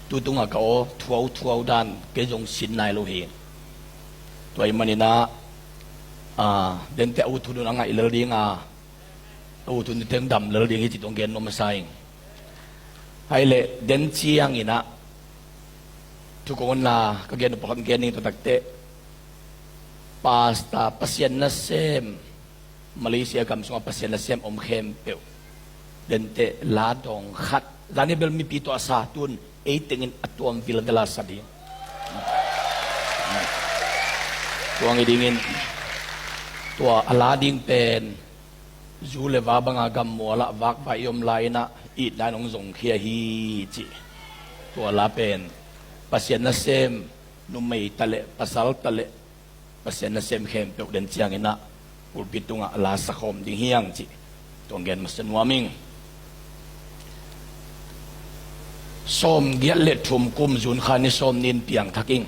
tu tunga ka o thuau dan ke jong sin nai lo hi toy manina den te u thu na nga ilal ding u thu ni teng dam lal ding hi ti tong gen no ma sai hai le den chiang ina tu ko na ka gen pa kan gen ni to takte pasta pasien na sem Malaysia kam sunga pasien na sem om khem pe den te la dong khat zani bel mi pi to asa tun e tengin atuam vil dala sadi tuang idingin tua alading pen zule wa banga gam mola wak ba yom laina i danong zong khia hi chi tua la pen pasien na sem nu mei tale pasal tale pasien na sem khem pe den chiang ina ur pitunga ala sakhom ding hiang chi tonggen masen waming som giat le thum kum zun khani som nin piang thaking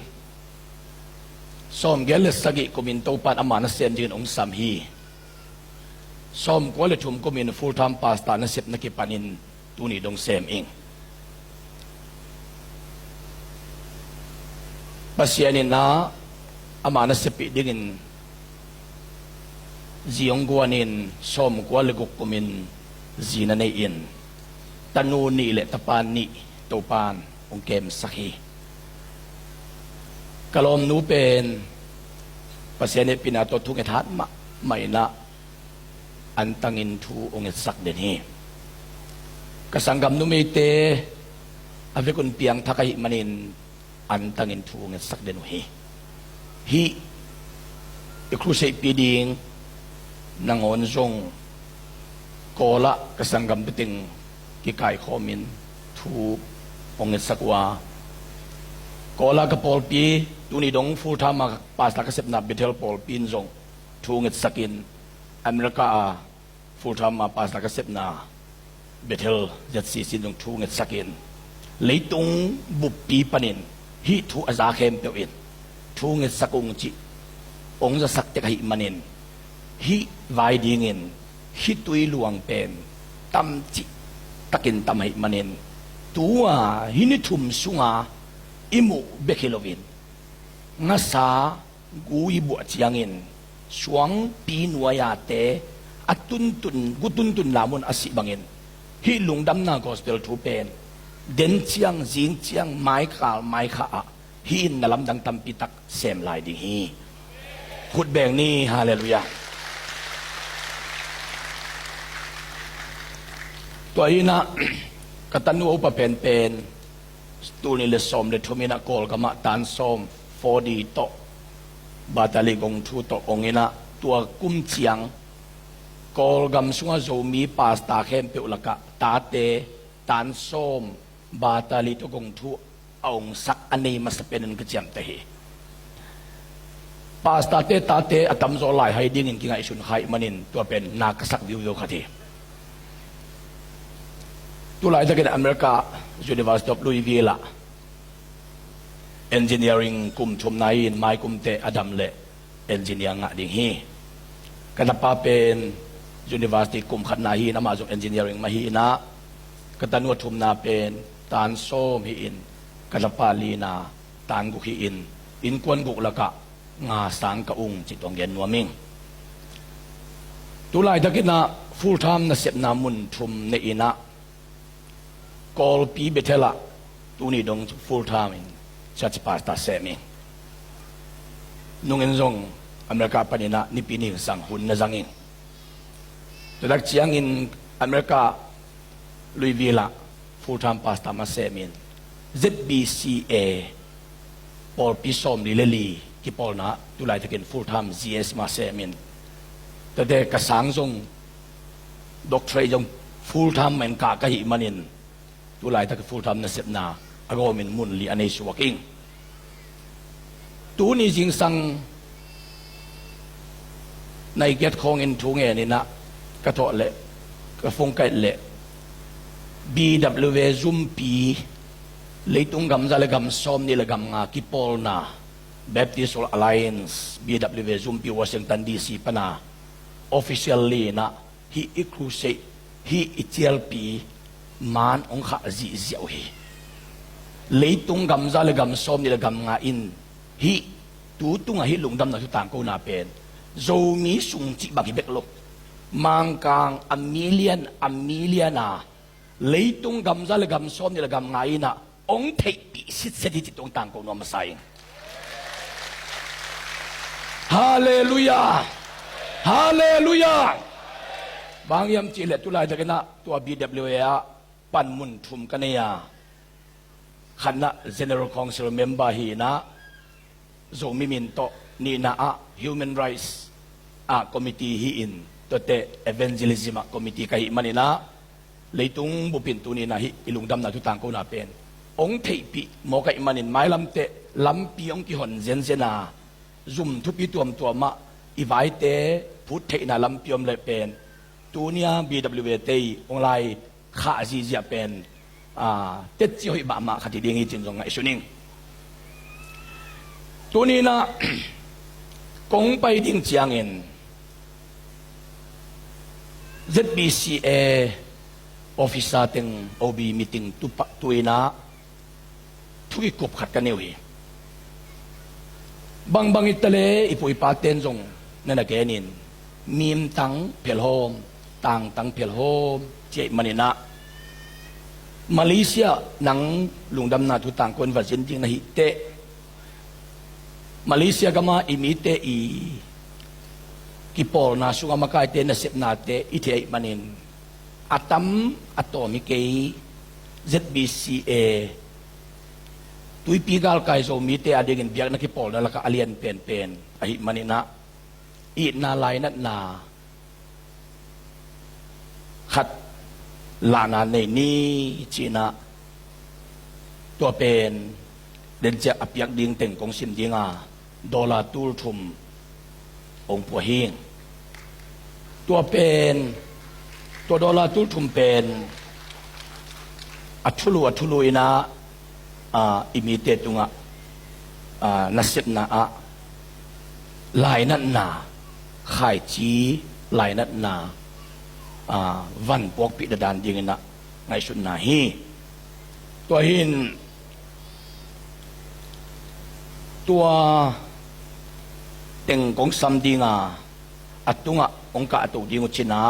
som giat le sagi kumin to pan amana sen jin ong sam hi som ko le thum kumin full time pasta na sep na ki panin tuni dong sem ing pasianin na amana sepi dingin ziong guanin som ko le guk kumin zina nei in tanu ni le tapan ni to pan ong kem sakhi kalom nu pen pasien pinato thung ethat ma mai na antangin thu ong sak den hi kasanggam nu meite avekun piang thakai manin antangin thu ong sak den hi ikrusei piding nangon zong kola kasanggam biting kikai khomin thu ong sakwa kola ka polpi tuni dong full time pasta ka sep na betel polpin zong thu nget sakin america full time pasta ka sep na betel jat si sin dong thu nget sakin leitung buppi panin hi thu aza khem pe in thu nget sakung chi ong za sak te kai manin hi vai dingin hi tui luang pen tam chi takin tamai manin tua hini thum sunga imu bekilovin nga sa gui bu chiangin suang pinuaya te atuntun gutuntun lamun asi bangin hi lungdam na gospel thu pen den chiang jing chiang mai kha hi nalam dang tam pitak sem lai ding hi khut beng ni hallelujahตัวอีน่ะกตันนูอุปเป็นตูนิเลสอมเลทุมินะกอลกะมะตันซอม4Dโตบาตาลิกงทูโตองอินะตัวกุมเจียงกอลกัมสุงะโซมีปาสตาเข้มเปอุลกะตาเตตันซอมบาตาลิตกงทูองสักอันนี้มาสเป็นกะจัมเตหิปาสตาเตตาเตอตัมโซไลให้ดิ้งกิงไอชุนไขมันินตัวเป็นนากษักวิวคติตุลาจากอเมริกา University of Louisville Engineering กลุ่มชมนายไม้กลุ่มเตอดัมเล่ Engineer งะดิ่งฮีกันป้าเป็น University กลุ่มขัดนายนามาจาก Engineering มาฮีนะกันตันวดทุมนาเป็นตานโซมฮีอินกันป้าลีนาตานกุฮีอินกวนกุกละกะงาสังกะอุงจิตองเย็นนัวมิงตุลาจากนะ full time นะเสพนามุนทุมในอินะกอลปีเบเทล่าตูนี่ดง full time ชัดปาสตาเซมินุ่งเอ็นซงอเมริกาปนินะนิปินิสังหุ่นนะจังอินตัวดักเชียงอินอเมริกาลุยวิลา full time ปาสตามาเซมิน ZBCA ปอลปิซอมลิเลลีที่ปอลนะตุลาจะกิน full time GS มาเซมินแต่เด็กกระสังซงด็อกเตอร์จง full time เหมือนกากะหิมันินตุลายตะกฟูลทำนัสเซปนาอากอมินมุนลีอันนี้สวกิงตูนี่จริงสังในเกียรติของอินทุงเงินนะกระโถเละกระฟงไก่เละ BW ซุมปีเลยตุงกำจะเลยกำซ้อมนี่เลยกำงาคิปอลนา Baptist Alliance BW ซุมปี Washington DC ปนา officially นะฮีอิครูเซฮีอิเจลปีมันองค์ข้าจีเจียวฮี leitung gamza le gam som ni le gam nga in hi tu tung hi lungdam na tang ko na pen zo mi sung chi ba ki bek lo mangkang a million na leitung gamza le gam som ni le gam nga ina ong thei pi sit se di tong tang ko no ma sai hallelujah hallelujah bang yam chi le tu lai da na tua BWA pan mun thum kan yaขันนะ General Council Member ฮีนะโจมิมินโตนี่นะHuman Rights Committee ฮีอินตัวเต Evangelism Committee กันมันนี่นะเลยตุงบุปินตัวนี้นะฮีอิลุงดำนะทุกต่างก็น่าเป็นองค์เทปีโมกันมันนี่ไม่ลำเตลำปีองค์ที่หอนเจนเจนาซุ่มทุกปีตัวมาอีไว้เตพูดเทนะลำปีอมเลยเป็นตัวเนี้ย BWT องค์ไรข้าจีจะเป็นเต็ดจีหอยบามาขัดดีงี้จริงจงไงสุนิงตัวนี้นะกงไปดิ้งเจียงเงิน ZBCA officer ตึง OB meeting ตัวนี้ทุกกบขัดกันเนี่ยบางอิตาลีอีปุ่ยปาเต้นจงนั่นแหละแกนินมีมตังเพลโฮมตังเพลโฮมเจมันนี่นะมาเลเซียนังลุงดำนาทุต่างคนว่าจริงๆนะฮิเตมาเลเซียก็มาอิมิเตอีกิปอลนาสุกามาไกเตนะเสพนาเตอิเทมันนินอัตัมอัตโตมิเกย์ ZBCA ตุยปีกาลไกโซมิเตอเดกินเบียกนักกิปอลนั่นละก็อเลียนเป็นอหิมันนินะอีนาไลนัดนาขัดลานาในนี้จีน่าตัวเป็นเดินจะอับยักดิ่งเต่งกงสิมดิ่งดอลลาร์ตูทุมองปัวหิงตัวเป็นตัวดอลลาร์ตูทุมเป็นอัทุลุยนะอิมิเตตุงนัสเซปนาลายนัดนาขายจีลายนัดนาวันปกปิดดานยิงนะในสุดนาฮีตัวหินตัวเต็งของสัมดิงอัตุงองค์กาตุดิงอุชินา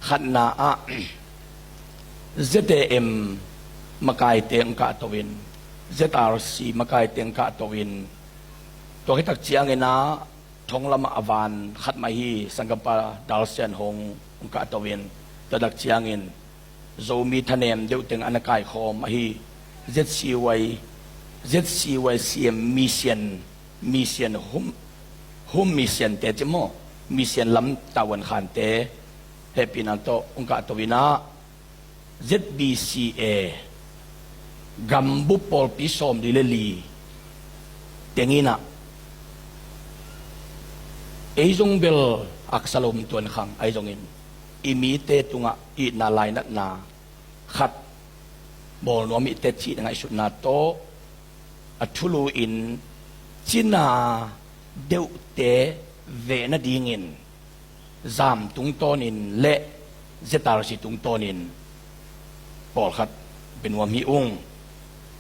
ขันนาZDM มากายเต็งกาตวิน ZRC มากายเต็งกาตวินตัวที่ตักเจียงเงินนะทงละมาอวานขัดมาฮีสังกปาดาลเซียนหงองค์กาตวินตัวดักเจียงเงินโจมีทะเนมเดียวเต็งอันกายคอมาฮี ZCYCM มิเซียนหุ่มมิเซียนเตจโมมิเซียนลำตะวันขันเตเฮปินันโตองค์กาตวินา ZBCA กัมบุปอลปิสอมดิเลลีเต็งอินะไอจงเบลอักษรมตัวขังไอจงอินอิมิเตตุงะอินาไลนัดนาขัดบอลนวมิเตจีนังไอสุนาโตอัทุลูอินจินาเดวเตเวนดิงินจามตุงโตนินเละเจตารสิตุงโตนินบอลขัดเป็นวามีอง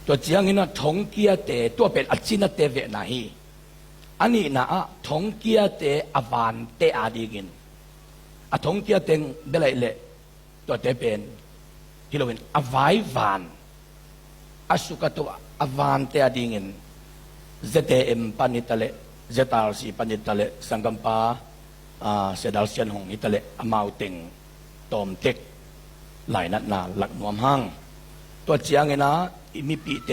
ตัวเจียงอินะทงเกียเตตัวเป็นอัจินาเตเวนาฮีอันนี้นะทงเกียเตอวานเตอาดีกินทงเกียเตงเบลัยเละตัวเตเป็นฮิโลวินอวายวานสุกตัวอวานเตอาดีกิน ZTM ปานิตาเล ZRC ปานิตาเลสังกัมปาเสดาลเซียนหงอิตาเลอมาวเต็งตอมเต็กหลายนัดนาหลักนวมห้างตัวเจียงนะอิมิปีเต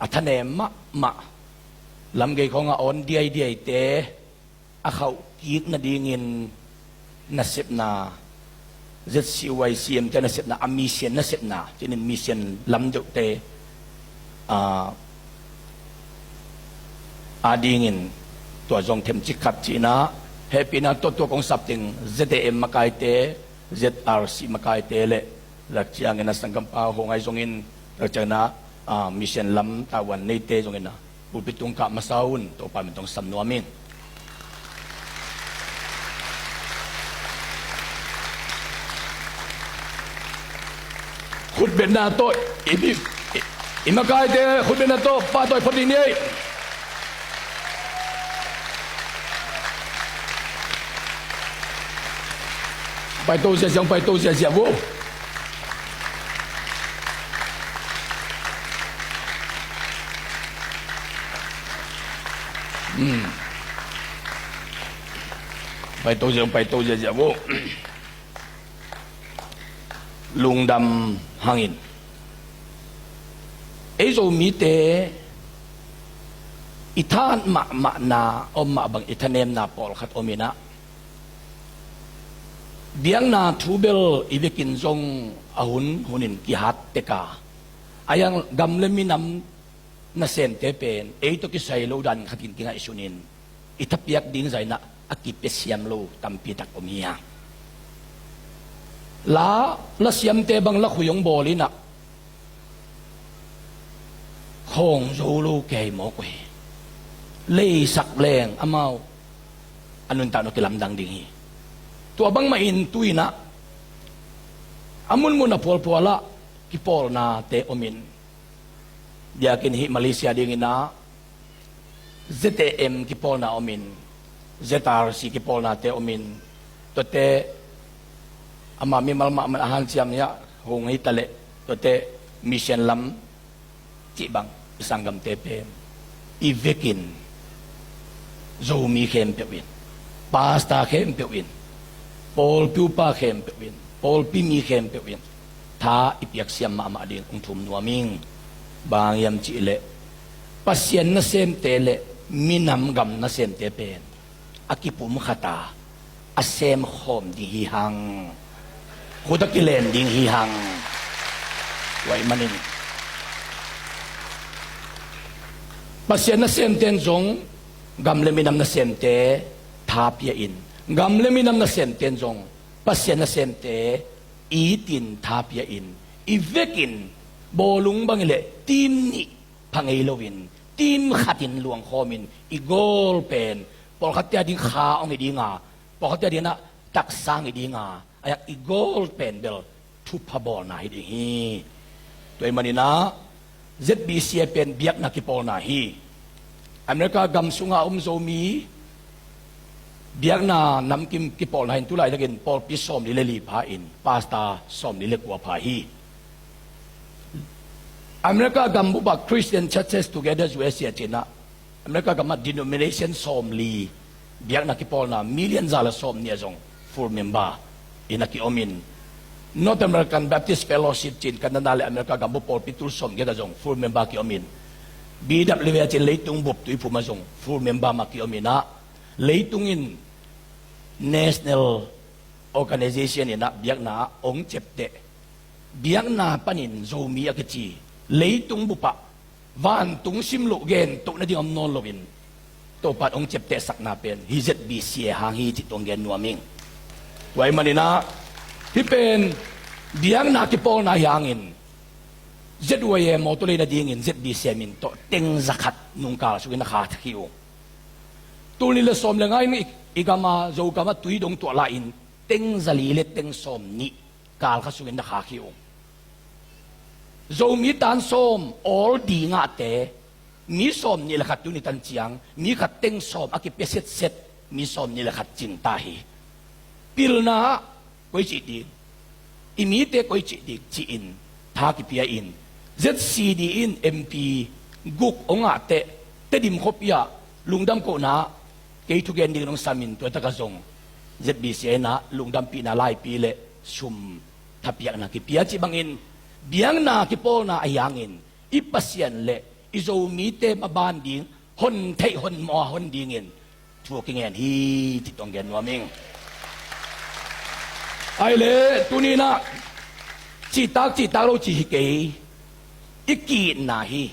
อัทเนมะลำเกยของออนเดียเตอาเขากีกนาดีเงินนัสเซปนา ZCYCM จะนัสเซปนาอามิเซียนนัสเซปนาจะนินมิเซียนลำเดียวเตอาดีเงินตัวจงเทมจิขัดจีนะเฮปินาตัวของสับติง ZDM มากายเต ZRC มากายเตเลหลักเชียงเงินสังกัมปาหงไอจงเงินหลักจากนั้นมิเซียนลำตะวันในเตจงเงินนะบุปิตุงกะมาสาวน์ตัวปามันต้องสำนวมินขุดเป็นนาโตอิมิ imakay te khutbe na to patoy photi ni pai to sia pai to sia wo pai to sia wo lung dam hangin ấy rồi mi tế ithan ma na om ma bang ithanem na pol khat omina biang na thubel ibekin zong ahun hunin ki hat teka ayang gamlemi nam na sente pen ei to ki sailo dan khatin kinga isunin itapiak ding zaina akipesiam lo tampi tak omia la siam te bang la khuyong bolina khong zulu kay mo ko lay sakleng amaw anun tano kilamdang dingi tu abang main tuina amun mo na pol-pola kipol na te omin diakin hi Malaysia dingin na ZTM kipol na omin ZRC kipol na te omin to te amami malma manahan siyam niya hong hitale to te mission lam bang sanggam tepe ivekin zomi kempewin pasta kempewin pol pupa kempewin pol pimi kempewin tha ipiak siam mama din ungthum nuaming bang yam chile pasien na sem tele minam gam na sem tepen akipum khata asem khom di hi hang khudakilen ding hi hang wai manin pasien na senten zong gamle minam na sente thapia in gamle minam na senten zong pasien na sente itin thapia in ivekin bolung bangile tim ni pangailowin tim khatin luang khomin igol pen pol khatia ding kha ong idinga pol khatia ding na taksang idinga ayak igol pen bel thupabol na hidingi toy manina ZBC pen biak na kipol na hi Amerika gam sunga zomi biak na namkim kipol na hin tulay lagin pol pisom nileli pa in pasta som nilekwa pa hi Amerika gam buba Christian churches together USA china Amerika gam denomination som li biak na kipol na million zala som niya zong full member inaki omin North American Baptist Fellowship chin kananale Amerika gambo pol pitul som geda jong full member ki omin BWA chin leitung bup tui puma jong full member ma ki omina leitungin National Organization ina biak na ong chepte biak na panin zomi akachi leitung bupa van tung simlo gen to na ding omnon lovin to pat ong chepte sakna pen hizet BC hang hi chitong gen nuaming wai manina hipen biang na kipol na yangin ZWA mo tuloy na dingin ZBC min to teng zakat nung kal sugin nakathiyo tuloy nila som lang ngayon igama zo kama tuidong to alain teng zalilit teng som ni kal ka sugin nakakhiyo zo mi tan som all di nga te mi som nila kat yun itan siyang mi kat teng som akipeset set mi som nila kat cintahi pil na koy chitin imite koy chitik chiin thaki pia in ZCD in MP guk onga te tedim khopia lungdam ko na kay tugen ding nong samin to takazong ZBC na lungdam pi na lai pi le sum tapiak na kipia chi bangin biang na kipo na ayangin ipasyan le izo mite mabanding hon thai hon mo hon dingin thuking hi titong gen waming ai le tunina chitak lo chi ke iki na hi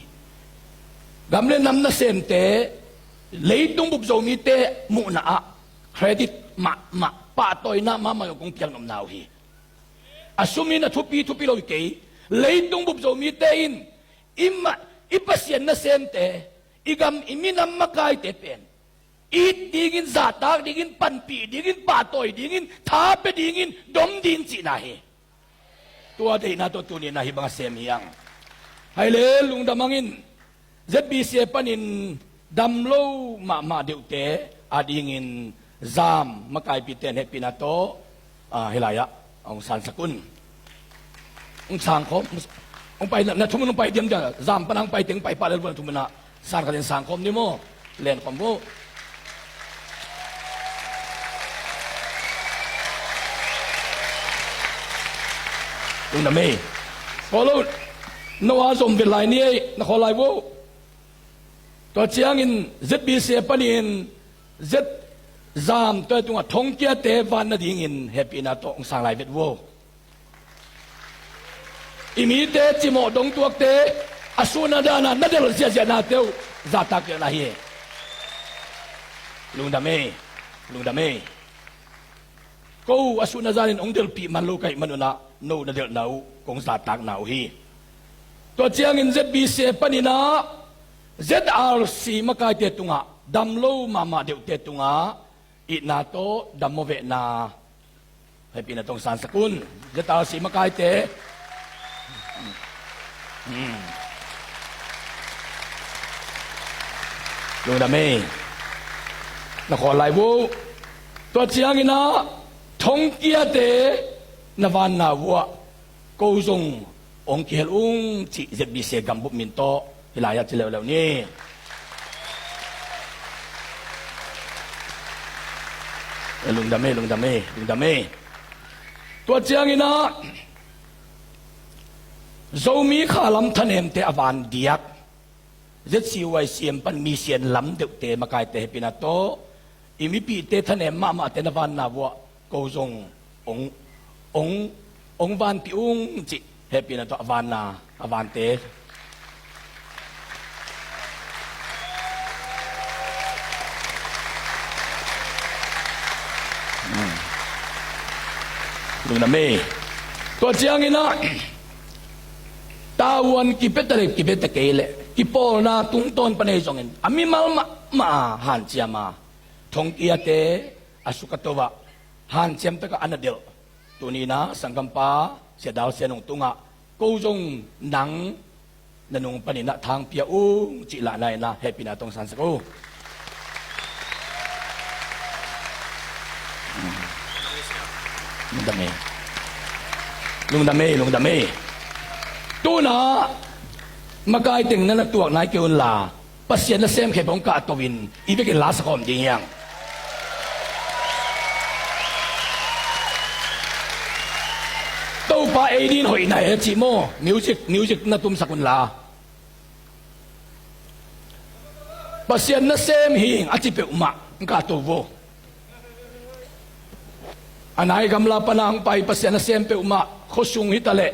gamle nam na sente leitung bup zo mi te mu na a credit ma pa toy na ma kong piang nom naw hi asumi na thupi lo ke leitung bup zo mi te in ipasyan na sente igam iminam makai te pen it dingin zatak dingin panpi dingin patoy dingin tape dingin dom din sinahi tua de na to tunin na hi mga semiyang hai le lung damangin ZBC panin damlo ma deute adingin zam makai piten he pinato hilaya ang san sakun ang sang khom ang pai na thumun pai diam ja zam panang pai teng pai palal bon thumuna san ka den sang khom ni mo len khom mo lung na me follow no azom vilai ni na kholai wo to chiang in ZBC panin z zam to tunga thongkia te van na ding in happy na to sang lai vet wo imi te chimo dong tuak te asuna dana na del sia na teu za tak na hi lung da me ko asuna zanin ong del pi man lo kai manuna no na del nau kong za tak nau hi to chiang in ZBC panina ZRC makai te tunga damlo mama deu te tunga i na to damove na happy na tong san sakun ZRC makai te lung da me na kho lai wo to chiang ina thong kia te na van na wa ko zong ong kiel ung chi ZBC gambu min to hilaya chilew lew ni lung da me to chiang ina zomi khalam thanem te avan diak ZCY siam pan mi sian lam de te makai te pinato imi pi te thanem ma te navan na wa ko zong ong van pi ung chi happy na to avan na avan te lung na me to chiang ina tawan kipetare kele kipol na tungton panay songin ami mal ma han chiama thong kia te asukatowa han chiam ta ka anadil tunina sangkampa sia daw sia nong tunga ko jong nang nanung panina thang pia u chi la nai na happy na tong san sako lung da me tu na makai ting na tuak nai keun la pasien na sem khe bong ka towin ibe ke la sakom ding yang to pa edin hoi nai chi mo music na tum sakun la pasien na sem hing achi pe uma ka to wo anai gamla panang pai pasien na sem pe uma khosung hitale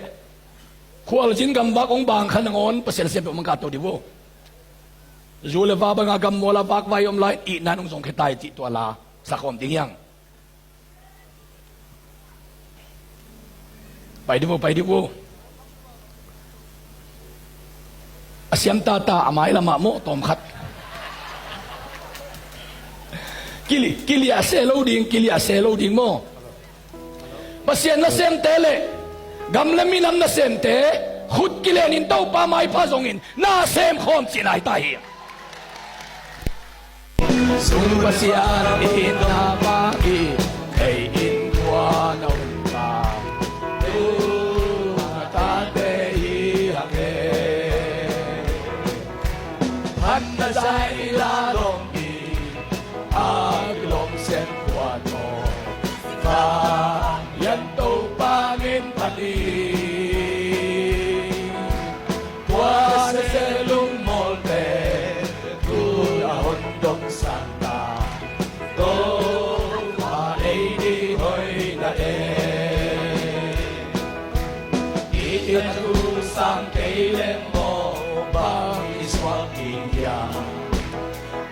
khwal jin gam bak ong bang khan ngon pasien sem pe uma ka to di wo zule va ba nga gam mola bak vai om lai i nanong song khetai ti to la sakom ding yang pai di wo asiam ta amai lama mo tom khat kili ase lo ding mo pasien na sem tele gam le minam na sem te khut kilen in to pa mai pha zong in na sem khom chinai ta hi sung pasian in na pa ki ei in kwa na pa tu ta te hi ha ke han na sai la long bi a long sem kwa no fa yan to pa ngin pa di kwa se lung mol te tu a hon dong sang ta to pa ei di hoi na e i tu sang ke le mo bang iswa india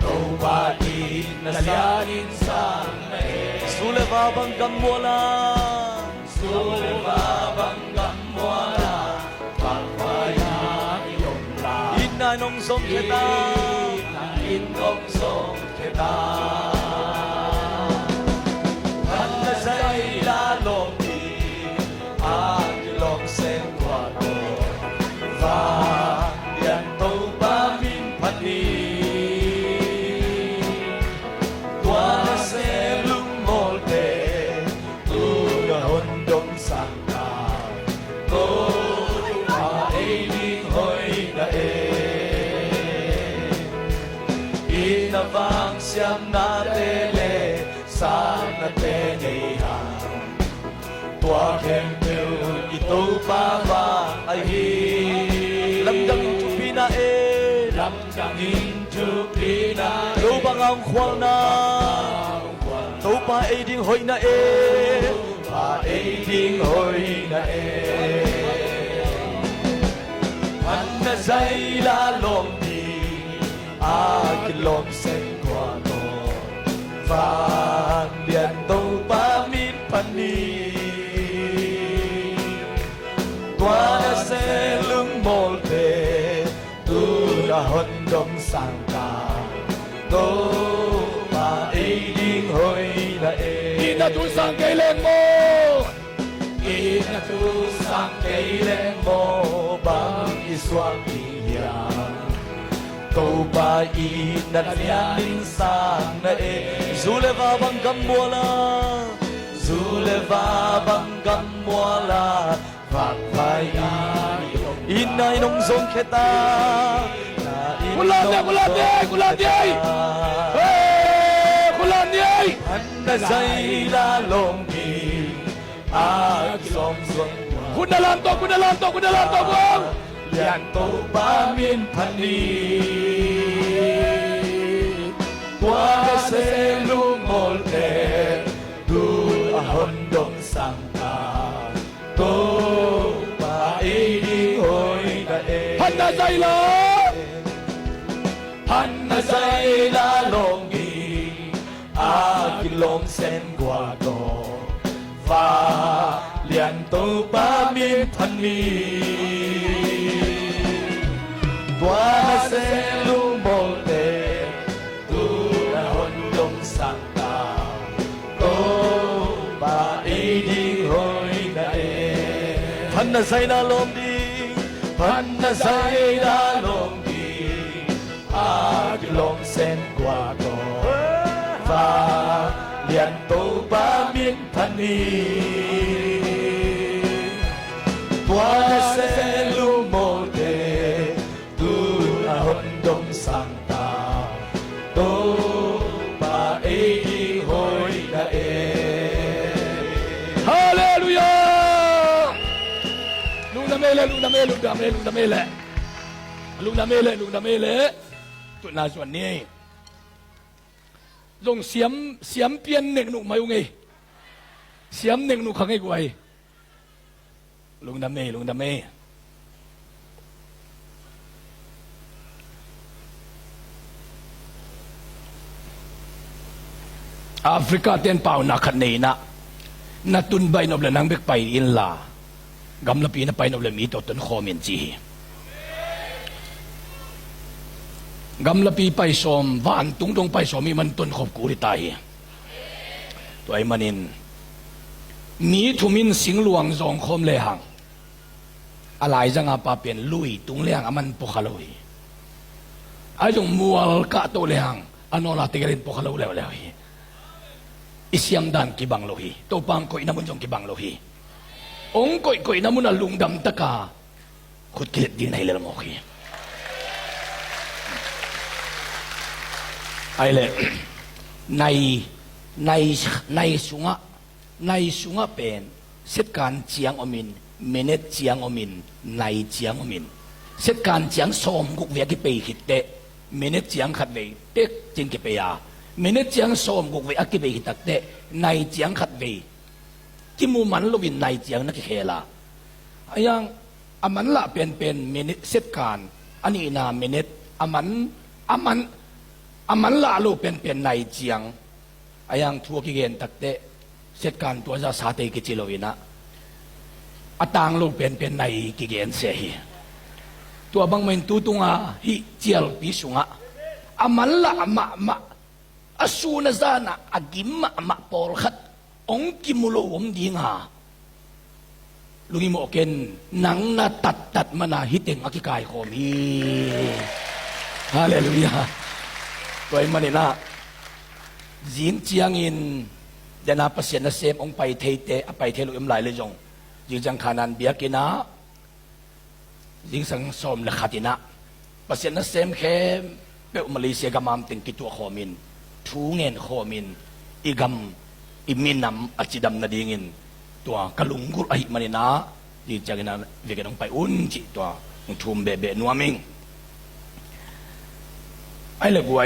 to pa di na lianin sang na e Sule babang gamwala Pagpaya iyong la Inanong song kita Inong song kita Handa sa ilalong Agilong sen kwano Va ni tua na se lung molde tu na hondong sangka to pa ai ding hoi na inavang siyam na tele sang na tenehang tua khem teu ito pa ba ai hi lamdang into pina lamdang into pina lo bang ang khwal na to pa ai ding hoi na pa ai ding hoi na han na zai la long đi a ki lom sen kwa no vang lian to pa min pan ni tua na se lung molde tu na hondong sangka to pa ai ding hoi na ina tu sang kay leng mo ina tu sang kay leng mo bang iswang iyang to pa ina lian sang na zule va bang gambola zule va bang gambola vạc vai inay nung zong kita Kulan dia kulan dia anda zai la long ni ag som zong kudalanto bang yan to ba min pani qua se lu molde du a hondong sangka to pa ai ding hoi na Hanna zai la long gi a ki long sen gwa go va lian to pa min than ni tua na se lu mol te tu na hon dong sang ta to pa ai ding hoi na han na zai la long di han na zai la long di a ki long sen gwa go va lian to pa min than ni tua na se lu mol te tu na hon dong sang ta to pa ai ding hoi na Hallelujah Lung na mele tu na suan ni dong siam pian nek nu mai ngai siam nek nu khangai guai lung na me Africa ten pau na khat nei na tun bai nob la nang bek pai in la gam la pi na pai nob la mi to ton khomin chi gam la pi pai som van tung dong pai som mi man ton khop ku ri tai to ai manin mi thumin singluang zong khom le hang alai janga pa pen lui tung le hang aman po khaloi ai jong mual ka to le hang anola tegerin po khalo le hi isyam dan ki bang lohi to pang ko inamun jong ki bang lohi ong koi namun alungdam taka khut kilet din hai le mo khi ai le nai sunga pen set kan chiang omin menet chiang omin nai chiang omin set kan chiang som guk ve ki pe hit te menet chiang khat ve tek jing ki pe ya menet chiang som guk ve aki ve hitak te nai chiang khat ve ki mu man lo win nai chiang na ki khela ayang aman la pen menet set kan ani na menet aman la lo pen nai chiang ayang thua ki gen tak te set kan tua za sa te ki chilowina atang lo pen nai ki gen se hi tua bang men tu tunga hi chial pi sunga aman la ma asuna zana agim ma por khat ong kimulo om dinga lungi mo ken nang na tat mana hiteng akikai khom hi ฮาเลลูยาตัวมันนี่นะยิงเจียงอินเดนาเปอร์เซ็นต์นะเซมองไปเทเตไปเทลุเอ็มหลายเลยจงยิงจังขานันเบียกินะยิงสังสมละขัดินะเปอร์เซ็นต์นะเซมเข้มเปอมาเลเซียกำมามติงกิตัวขอมินทูเงินขอมินอีกำอีมินนำอจิดำนาดีงินตัวกะลุงกุไอมันนี่นะยิงจังนะเวกันองไปอุ่นจิตัวทุ่มเบเบนัวมิงไอ้เล็กไว้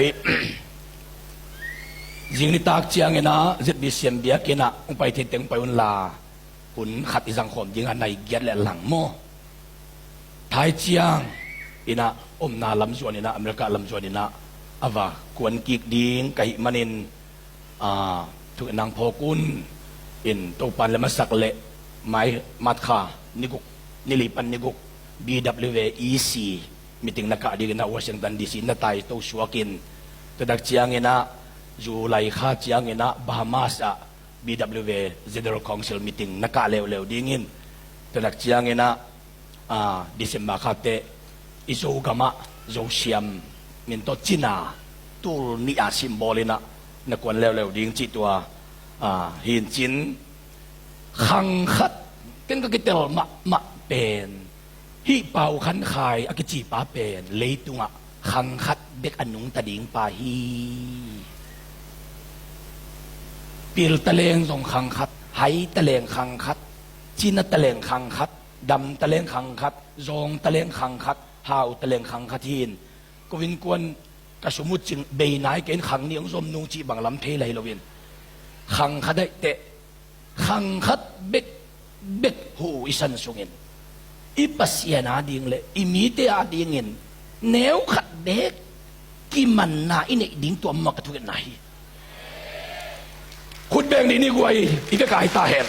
ยิงนิตากเจียงเงินะจิตบิเสียมเบียกินะองไปเทเต็งไปอุ่นลาหุ่นขัดอีสังคมยิงอันไหนเกียรและหลังโมท้ายเจียงอินะอมนาลำจวนอินะอเมริกาลำจวนอินะอาวากวนกิกดิงไก่มันอินถูกนางพอกุนอินตัวปันและมาสักเละไม้มัดขานิกุกนิลิปันนิกุก BWEC มีติงนักการดีกันนะวอชิงตันดีซีนัตไตตัวชัวกินตัวดักเจียงเงินะจูไลข้าเจียงเงินะบาฮามาสBWA General Council meeting นักการเลวดิ้งินตัวนักเจียงเงินะดิเซมบาคาเตอิโซกามะโจเซียมมินโตจินาตูนี่อาซิมบอลินะนักวนเลวดิ้งจิตัวหินจินขังขัดกันก็กิเตลมะเป็นฮิเป่าขันขายอากิจิปาเป็นเลยตุงะขังขัดเด็กอนุงตะดิ้งปาฮีปีลตะเลงส่งขังคัดไหตะเลงขังคัดจีนตะเลงขังคัดดำตะเลงขังคัดซองตะเลงขังคัดหาวตะเลงขังคัดทีนก็วินกวนกระสมุดจึงเบยนายเกณฑ์ขังนี้องสมนุงจีบังลำเทเลยเราเวียนขังคัดได้เตะขังคัดเบ็ดหูอิสันสงเงินอีปัสยานาดิ่งเลยอีมีเตอาดิ่งเงินแนวขัดเบ็ดกิมันนาอินเอดิ่งตัวมากระทุกันไหนคุณแบงดีนี่กวยอีกกายตาเห็น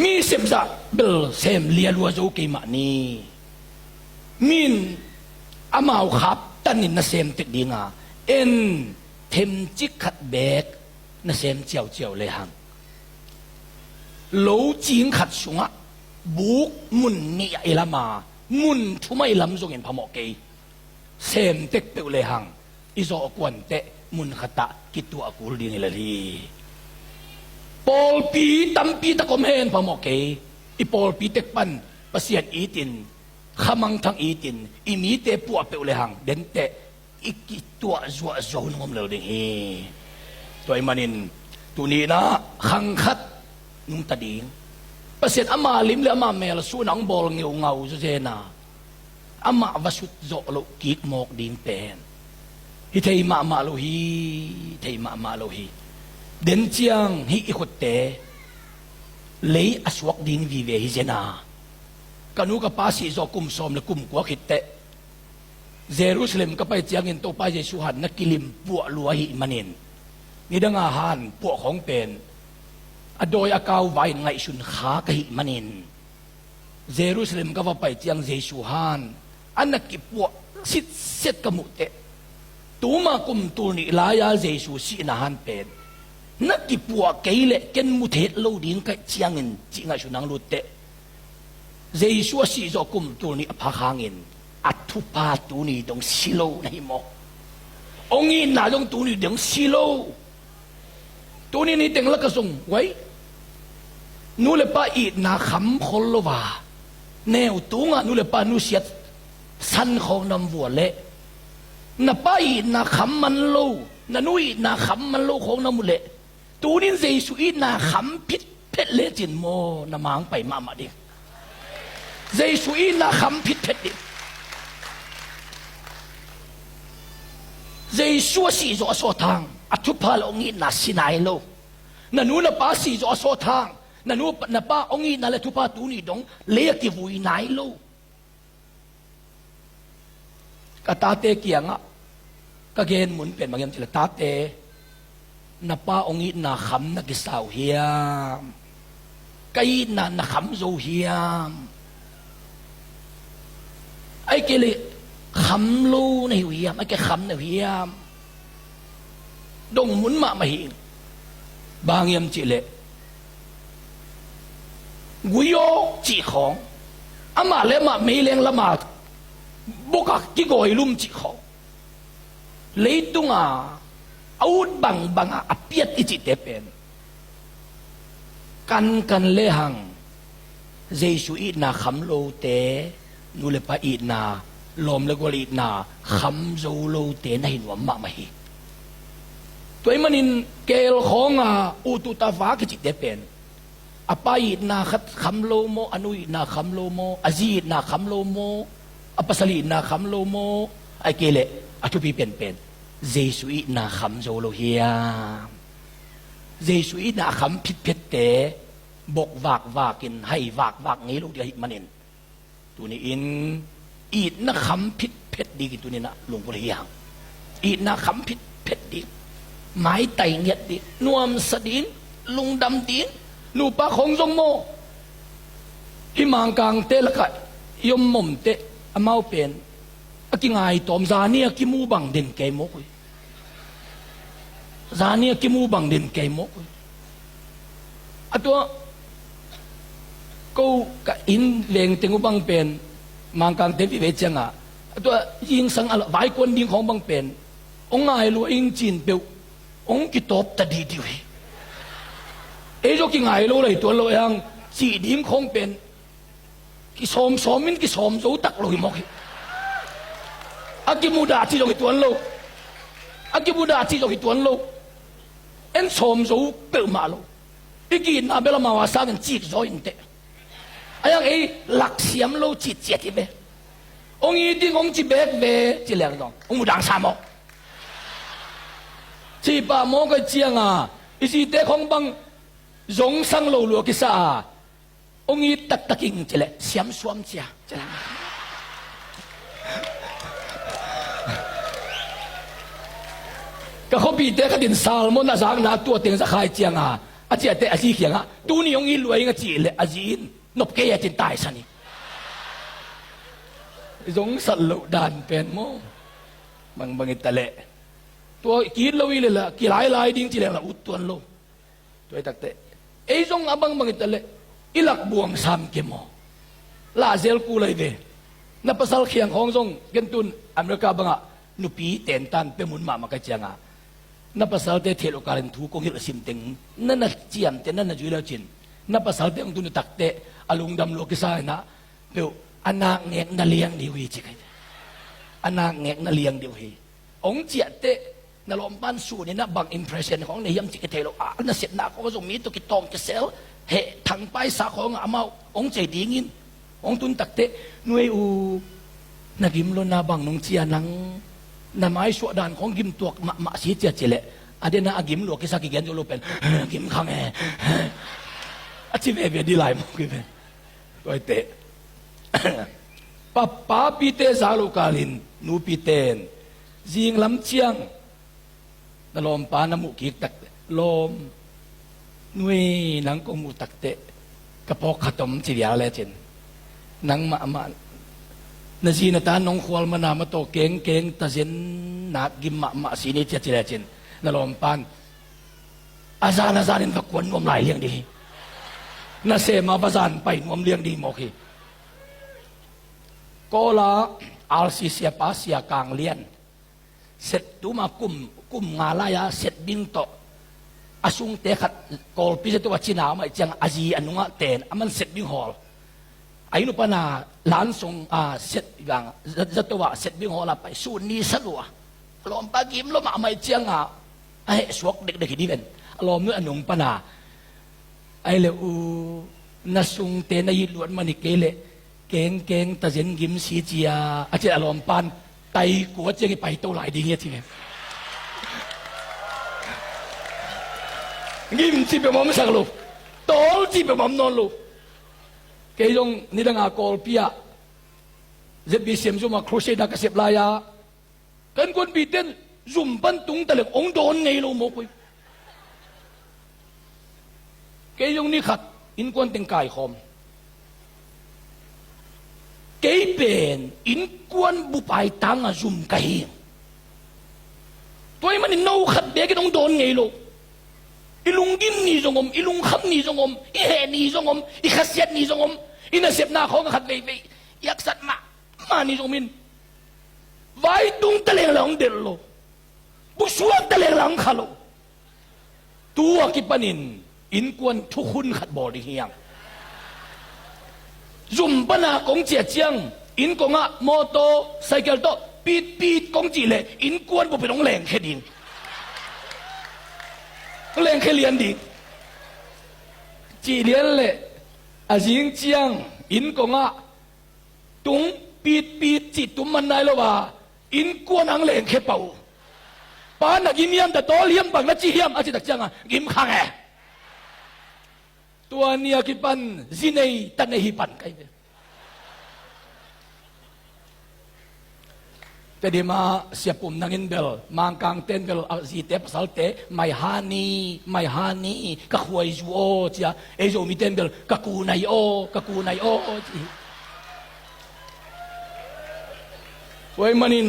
มีเสมจะเบลเสมเลียลัวโจกิมานีมินอามาขับตันนินนาเสมติดดีงาเอ็นเทมจิกขัดเบกนาเสมเจียวเลยหังโลจิงขัดสุงะบุกมุนนี่ไอละมามุนทุไม่ลำจงเห็นพมอกเกยเสมเต็กเปลเลยหังอิโซอกวนเตมุนขตะกิตัวกุลดีนี่ละลีปอลปีตัมปีตะกมเฮนพมอกเกอีปอลปีเต็กปันปะเสียนอีตินขมังทั้งอีตินอีมีเตปัวเปเลหังเดนเตอีกิตัวจัวโจนงมเลวเดงเฮตัวไอ้มันินตัวนี้นะขังคัดนุ่มตะดิงปะเสียนอามาลิมเลอามาเมลสูนังบอลเงาจุเจนาอามาวสุดโจโลกิกมอกดิงเป็นฮิเทยมาโลฮีเทยมาโลฮีเดินเจียงฮิอิขุดเตเลยอสวกดิงวิเวฮิเจนากันูกับปาสิโจกุมสอมและกุมกัวขิดเตเยรูซาเล็มก็ไปเจียงเงินโตไปเยซูหันนักกิลิมปัวลัวหิมันินนี่ดังอาหารปัวของเป็นโดยอากาวไว้ไงสุนขากะหิมันินเยรูซาเล็มก็ว่าไปเจียงเยซูหันอันนักกิปัวสิทธิ์เสร็จกมุเตตัวมากุมตัวนี้ลายาเยซูสีนาฮันเป็นนักกิปัวเกยเละเกนมุเทตโลดิ้งกับเจียงเงินจิงอาชุนังลุเตเยซูสีโจกุมตัวนี้พักหางินอัตุปาตัวนี้ต้องสิโลนะฮิโมองค์น่าต้องตัวนี้ต้องสิโลตัวนี้นี่เต็งละกระสงไว้นู่นเลยป้าอีน่าขำคนละว่าแนวตัวงะนู่นเลยป้านู่เสียสันของนำวัวเละน่ะป้าอีน่าขำมันโลน่ะนู่อีน่าขำมันโลของนำมุเละตัวนี้เยซูอีน่าขำพิษเพชรเละจินโมน่ะมังไปมาดิเยซูอีน่าขำพิษเพชรดิเยซูสีโจอโซทางอัตุพาลองอีน่าสินายโลน่ะนู่น่ะป้าสีโจอโซทางน่ะนู่น่ะป้าองอีน่าเลตุพาตัวนี้ดงเลี้ยกิวุยนายโลกตาเตเกียงอ่ะก็เกณฑ์หมุนเปลี่ยนบางอย่างจิตตาเตนับป้าองค์น่าขำนักกิสาวเฮียมไก่น่าขำโจเฮียมไอ้เกลี่ขำลูในเฮียมไอ้แกขำในเฮียมดงหมุนมาหิงบางอย่างจิเลกุยโยจีของ อามาเลมาไม่เลี้ยงละมาบุกกิโกยลุ่มจิเขาเลยตุงอาวุธบังอาเปียดอิจิเตเป็นกันเลหังเจสุอีนาคำโลเตนูเลปะอีนาลมเลกวลีนาคำโซโลเตนหินวมะมาฮีตัวมันอินเกลของอุตุตาฟ้ากิจิเตเป็นอปายนาคำโลโมอนุยนาคำโลโมอาจีนาคำโลโมอปัสลีนาคำโลโมไอเกเลอทุพีเป็นเจสุอีนาคำโซโลเฮียเจสุอีนาคำพิษเตบกวากกินให้วากงี้ลูกเดียวมันเองตัวนี้อินอีดนะคำพิษเพชรดีกินตัวนี้นะหลวงพ่อเฮียงอีดนะคำพิษเพชรดีไม้ไต่เงียดดีนวมสดินลุงดำดินนูปะของทรงโมฮิมังกังเตละกะยมมุมเตอเมาเป็นอากิงไงตอมซาเนียกิมูบังเด่นเกมมกซาเนียกิมูบังเด่นเกมมกอะตัวก็กะอินเลงเตงุบังเป็นมังกังเตวิเวจังตัวยิงสังอะไรไว้คนดิงของบังเป็นองไงรู้อิงจีนเปียวองกิตบตะดีดีเวเอโจกิงไงรู้เลยตัวเราเองจีดิงของเป็นกิสมมินกิสมรู้ตักลอยมอกอากิมุดาที่เราตัวเราอากิมุดาที่เราตัวเราเอ็นสมรู้เปิลมาโลอีกินอาเบลมาวาสากันจีกจอยน์เตไอ้ยังไอ้หลักเสียมโลจีเจียที่เบองอีดิ้งองจีเบกเบจีแรงดององมุดังสามอจีปามองก็เจียงอีสิเตของบังยงสังโลลัวกิสาองอีตักกิงจีเลเสียมสวมเจียจีแรงก็เขาบีเตะกันดินซาลมอนน่าสังน่าตัวเต็งสักใครเจียงอาเจียเตะอาจีเขียงตัวนี้องอีรวยงจีเลอาจีนนบเกยจินตายสันนี่ยงสัลลุดานเป็นโมบังอิตาเละตัวกีดลวิเลยละกีหลายดิ้งจีเลละอุดตัวโลตัวตักเตะไอ้ยงบังอิตาเละอิลักบวงสามเกมลาเซลกูเลยเดนับภาษาเขียงของทรงกันตุนอเมริกาบังนุปีเต็นตันเป็นมุนมากระเจียงนับภาษาเตเทโลการันทูกงฮิลสิมเต็งนั่นน่ะเจียมเตนั่นน่ะจุยแล้วจินนับภาษาเตองตุนตักเตอลุงดำโลกิสายนะเดี๋ยวอนาเงกนาเลียงดีวีจิกันอนาเงกนาเลียงดีวีองเจียเตนลมปันสูนี่นะบางอิมเพรสชันของในยามจิกเทโลน่ะเสร็จนะเขาก็ส่งมีตัวกิตองกิเซลเฮทั้งไปสาของอามาองใจดีงินองตุนตักเตนวยอูนักิมโลนาบางนงเจียนังนาไม้สวดานของกิมตัวมาสีเจียเจเลอเดน่ากิมโลกิสากิเกนโจโลเป็นกิมขังอาชีพเอเวดีไลม์กิเป็นตัวเตะป้าปีเตสาลูกาลินนูปีเตนจิงลำเชียงนลมปานามุกิตักลมนุยนังกมุตักเตะกระพกขตมจิริยาเลจินนังมานาจีนตานงควลมานามาโตเก่งตาเจนนักกิมมาสีนิจจิเลจินนลมปานอาจารย์ตะกวนนวมไหลเลี้ยงดีน่าเสมาประสานไปนวมเลี้ยงดีโมกีก็ละอัลซิเซียปาเซียกางเลียนเสร็จดูมากุมงาลายาเสร็จบินโตอาซุงเตะขัดกอลพิเศษตัวจีน่ามาจังอาจีอันนุ่งเตนมันเสร็จบินฮอลไอ้นุปนาหลานส่งเสร็จอย่างจะตัวเสร็จบินฮอลไปสู้นี่สลัวลมปากิมลมมาจังไอ้สวกเด็กๆดีเป็นลมนู้นอันนุ่งปนาไอ้เลวนัสุงเตนยิลวนมันอีกเลยเก่งตาเจนกิมสีเจียอาจจะอารมณ์ปานไตกัวเจงไปโตหลายดีเงี้ยทีเดียวกิมจีเป็นมอมสักลูกโตจีเป็นมอมนอนลูกเกยงนี่ดังอากอลพิยาเจ็บบีเสียมจุมาโครเชดักเสียบลายากันคนบีเต้นซุ่มปันตุงตะเล็กองโดนไงลูกโมกุยเกยงนี่ขัดอินควนเต็งกายคอมเกยเป็นอินควนบุปผายตังอาซุ่มกายตัวมันนี่นูขัดเด็กต้องโดนไงลูกอีลุงกินนี่จงอมอีลุงขับนี่จงอมอีแห่นี่จงอมอีขัดเสียดนี่จงอมอีน่าเสียบหน้าของขัดเว่ย yak sat ma mani jong min vai tung teleng lang del lo bu suak teleng lang khalo tua ki panin in kwan thu khun khat bol di hiang zum pana kong chia chiang in konga moto cycle to pit pit kong ji le in kwan bu pe dong leng khe ding leng khe lian ding ji lian le a jing chiang in konga tung pit pit ji tum man nai lo wa in kwan ang leng khe pau pa na gim yam da to liam bang na chi hiam a chi tak chang a gim khang e tua nia ki pan zinei tan nei hi pan kai te di ma siapum nangin bel mangkang ten bel si te pasal te mai hani ka huai ju o chia e jo mi ten bel ka ku nai o chi oi manin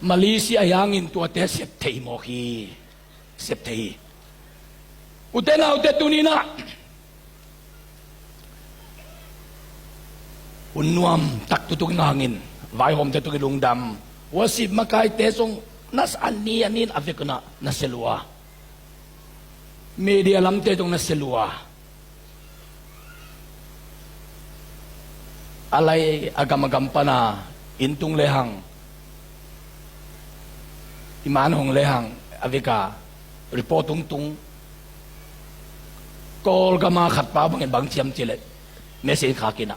Malaysia yangin tua te sep thei mo hi sep thei uten au te tunina unnuam tak tutuk ngangin vai hom te tuki lungdam wasip makai te song nas ani anin avekuna naselua media lam te tong naselua alai agam pana intung lehang iman hong lehang aveka report tung kol gama khat pa bang chiam chile message khakina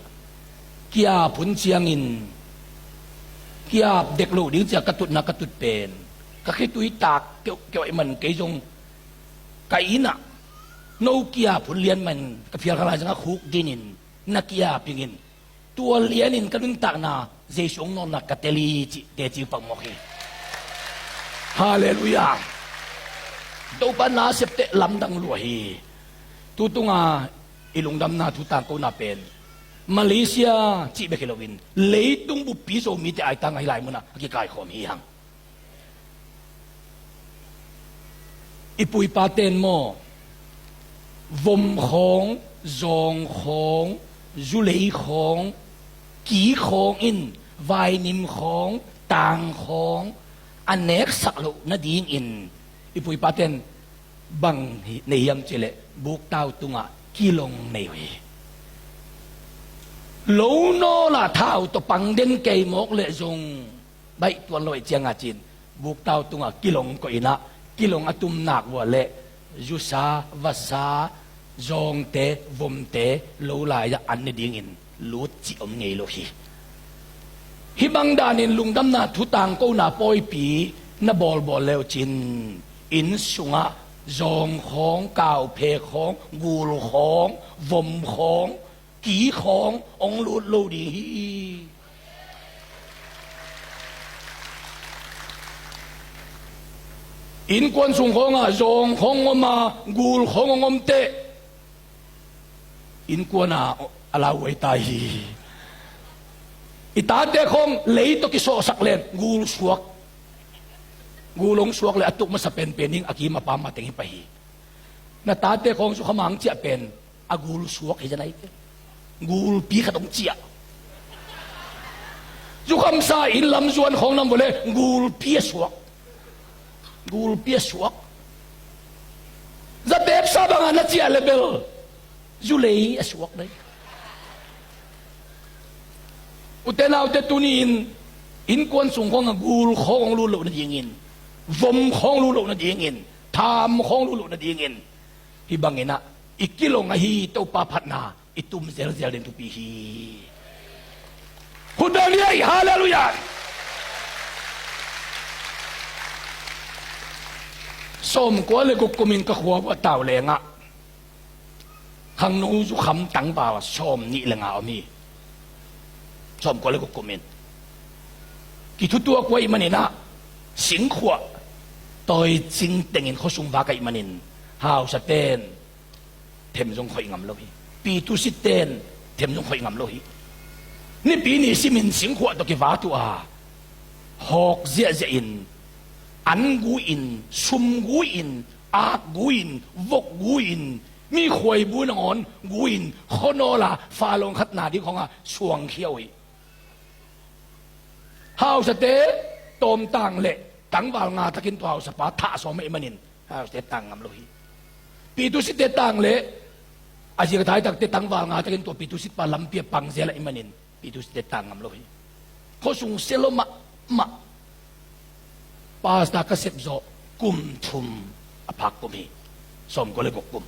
kia phun chiangin kia dek lu ding chia katut na katut pen ka khi tui tak keo ai man ke jong kai ina no kia phun lian man ka phial khala janga khuk dinin na kia pingin tua lianin kanun tak na je song non na kateli chi te chi pang mo khi hallelujah do pa na septe lam dang lu hi tutunga ilungdam na tutang ko na pen Malaysia chi be kilowin leitung bu piso mi te ai tang ai lai mo na ki kai khom hi hang ipui paten mo vom khong zong khong zulei khong ki khong in vai nim khong tang khong anek sak lo na ding in ipui paten bang nei yang chile buk tau tunga kilong nei wi lo no la thao to pang den kei mok le jong bai tuan loi chiang a chin buk tau tunga kilong ko ina kilong atum nak wa le jusa vasa zong te vom te lo la ya an ne ding in lut chi om ngei lo hi hi bang danin lungdam na thu tang ko na poi pi na bol leo chin in sunga zong khong kau phe khong gul khong vom khong ki khong ong lut lo di in kwan sung khong a zong khong ma gul khong ngom te in kwan a ala wei tai itate khong lei to ki so sak len gul suak gulong suak le atuk ma sa pen pening aki ma pa ma tengi pahi na tate khong su khamang chia pen agul suak hi janai te gul pi khatong chia ju kham sa in lam zuan khong nam bole gul pi suak za tep sa bang na chia level ju lei suak dai utenaw te tunin in kwan sung khong gul khong lu lo na dingin vom khong lu lo na dingin tham khong lu lo na dingin hi bangina ikilong hi to pa phatna itum zel den tu pi hi hudania hallelujah som ko le ko kumin ka khwa wa taw le nga khang nu ju kham tang ba som ni le nga omi som ko le ko kumin ki thu tua ko i manina sing khwa toi jing tengin kho sung ba kai manin hau sa ten them jong khoi ngam lo hi pi tu si ten them jong khoi ngam lo hi ni pi ni simin sing khwa to ki wa tu a hok zia in an gu in sum gu in ak gu in vok gu in มีขวยบุญอ่อนกุอินขโนลาฟาลงขัดนาที่ของช่วงเขี้ยวฮาวสเตตอมตังเละตังวาลงาตะกินตัวฮาวสปาท่าสอมเอมันินฮาวสเตตังงามโลหิปีตุสิเตตังเละอาชีพท้ายตักเตตังวาลงาตะกินตัวปีตุสิปาลัมเปียปังเซลเอมันินปีตุสิเตตังงามโลหิเขาส่งเซลมะปาสตากระเสบโซกุมทุมอภักกุมีสมก็เลยกกุม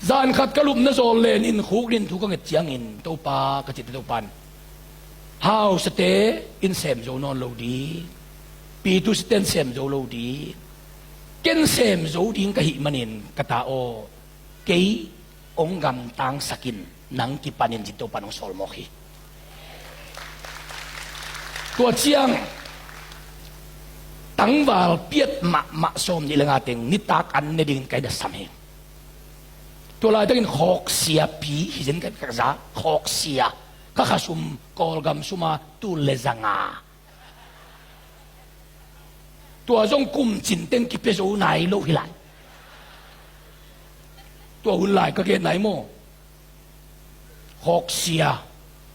จานขัดกระลุมนะโซเลนินขุกลินทุกข์เงจียงอินตัวปากระจิตตัวปันฮาวสเตอินเซมโซนอนโลดีปีตุสเตนเซมโซโลดีเกนเซมโซดิงกะหิมันินกะตาโอเกยองกำตังสกินนังกิปันินจิตตัวปันของโซลโมฮีตัวเจียงตั้งวาลเปียดมะสมนี่ละงาเต็งนิตากันในดิ่งไกดัสสามเฮตัวลายตั้งขอกเสียปีเห็นกันกระซาขอกเสียก็ข้าซุมกอลกำซุมาตุเลซังาตัวจงกุมจินเต็งกิเปโซไหนโลหิไลตัวหุ่นไหลก็เกณฑ์ไหนโมขอกเสีย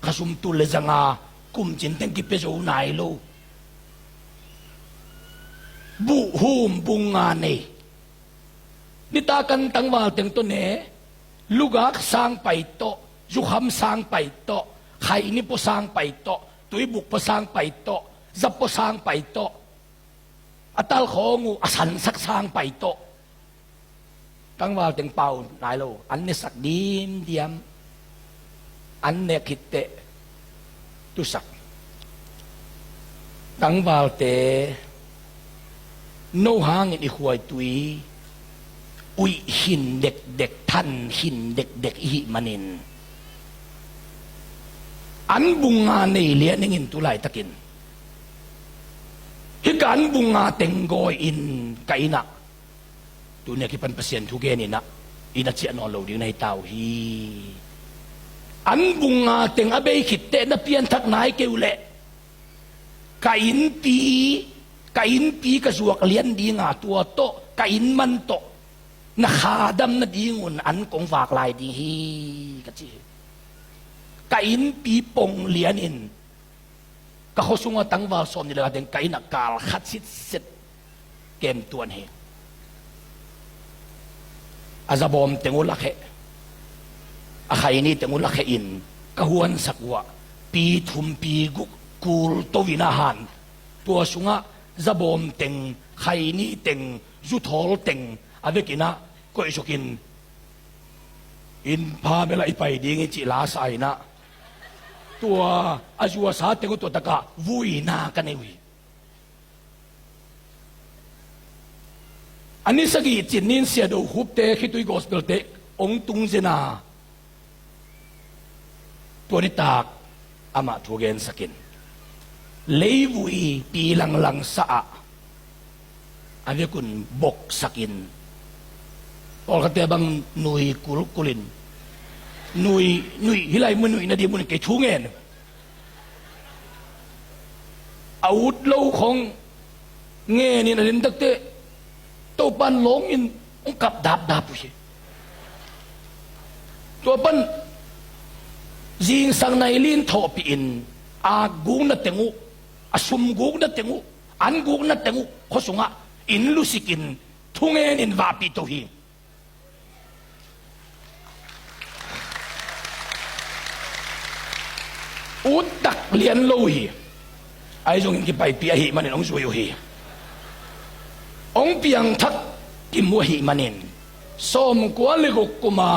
ข้าซุมตุเลซังากุมจินเต็งกิเปโซไหนโลบุหุมบุงงานเนนิตากันตั้งวาลเต็งตัวเนลูกอักสร้างไปโตยุคำสร้างไปโตใครนี่พอสร้างไปโตตุยบุกพอสร้างไปโตจับพอสร้างไปโตอัตลของูอสันสักสร้างไปโตตั้งวาลเต็งเป่านายโลอันนี้สักดีมเดียมอันเนคิดเตตุสักตั้งวาลเตโนหางอินอีขวยตุยอุยหินเด็กท่านหินเด็กหิมันินอันบุงงาในเลี้ยนงินตุไลตะกินฮิกันบุงงาเต็งโกอินไกนักตัวเนี่ยคิดเป็นเปอร์เซ็นต์ทุกเกนี่นะอินาเจียนอนโลดีในเตาฮีอันบุงงาเต็งอเบยขิดเตนะเพียนทักนายเกวเละไกอินปีกระสวกเลี้ยนดีงาตัวโตไกอินมันโตนักขาดำนัดดีงุนอันกงฝากลายดีฮีกะจีไกอินปีปงเลี้ยนอินก็เขาสุงตั้งวาสมนี่แหละเด็กไกนักกาลขัดสิทธิ์เสร็จเกมตัวนี้อาซาบอมเตงุลักเฮอาใครนี่เตงุลักเฮอินกะฮวนสักวะปีทุมปีกุกูลโตวินาหันตัวสุงะซาบอมเต็งใครนี่เต็งยุทอลเต็งอาเวกินะก็อิชกินอินพาเมลัยไปดีงี้จิลาไซนะตัวอาจัวสาเต็งตัวตะกะวุยนากันเอวีอันนี้สกีจินนินเสียดูฮุบเตคิดตุยกอสเปลเตองตุงเจนาตัวนี้ตากอามาทูเกนสกินเลวุยปีลังสะอันนี้คุณบกสกินพอเขาเตะบังหนุยกุลินหนุยฮิไลมันหนุยนาดีมันเกชูเงินอาวุธเล่าของเงี้ยนี่นะลินตักเตะตัวปันหลงอินองกับดาบผู้ชายตัวปันยิงสังในลินทอปีอินอากูนัดเตงูอาสุมกูนัดเตงูอันกูนัดเตงูเขาส่งอ่ะอินลุสิกินทุ่งเงินอินวาปีตัวฮีอุดตักเลียนโลฮีไอ้จงกินไปเปียหีมันเนี่ยองสวยอยู่ฮีองเปียงทักกิมวหีมันเนี่ยสมกว่าเลยกุมา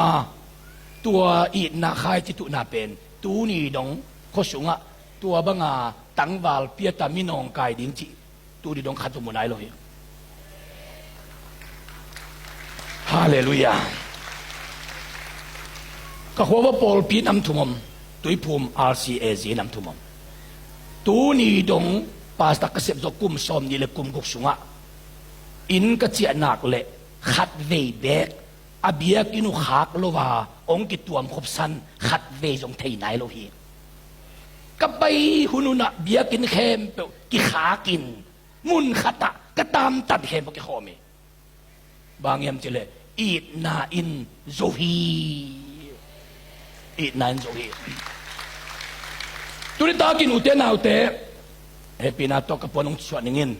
ตัวอีนาคายจิตุนาเป็นตูนี่ดงเขาสูงอ่ะตัวบังอาตั้งวาลเปียตามินองกายดิ้งจีตูนี่ดงขัดตัวมุนไอโลฮีฮาเลลูยาก็หัวว่าปอลปีนำทุ่มตุยภูมิ RCAZ นำทุ่มตูนี่ดงปาสตักเสพจกุมสมนี่เลยกุมกุกสุงะอินกะเจียนักเละขัดเวเบกอาเบียกินุขากโลวาองกิตัวมคบสันขัดเวจงเทนายโลฮีกับไปหุนุนะเบียกินเข้มเปกิขากินมุนขตะก็ตามตัดเข้มปกิขอมีบางยามเจเล อีดนาอินโซฮีอีดนาอินโซฮีตุนิตากินอุเตนาอุเตเฮปินาโตกับปนงชวนนิง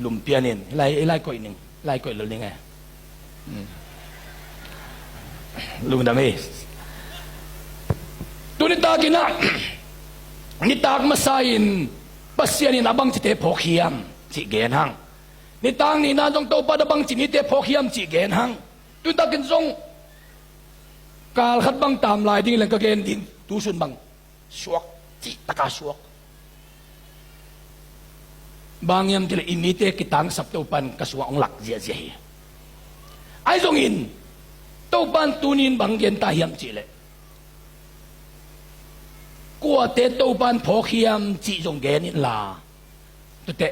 ลุมเปียนินไล่ก่อยหนึ่งไล่ก่อยเลยนี่ไงลุงดามีตุนิตากินนะนิตากมาใส่ปัสเซียนินabangจิเตพกเฮียมจิเกนหังนิตางนี่นาจงโตปะabangจินิเตพกเฮียมจิเกนหังตุนิตากินจงกาลขัดบังตามลายดิ้งเล่นกะเกนดิ้งตูสุนบังสวกจิตะกาสวกบางยามที่อินนิเตกิตังสับโตปันกระสวงหลักเจียเจียไอ้จงอินโตปันตูนินบังเกนตาเฮียมจิเลกัวเตโตปันพกเฮียมจิจงเกนินลาตุเต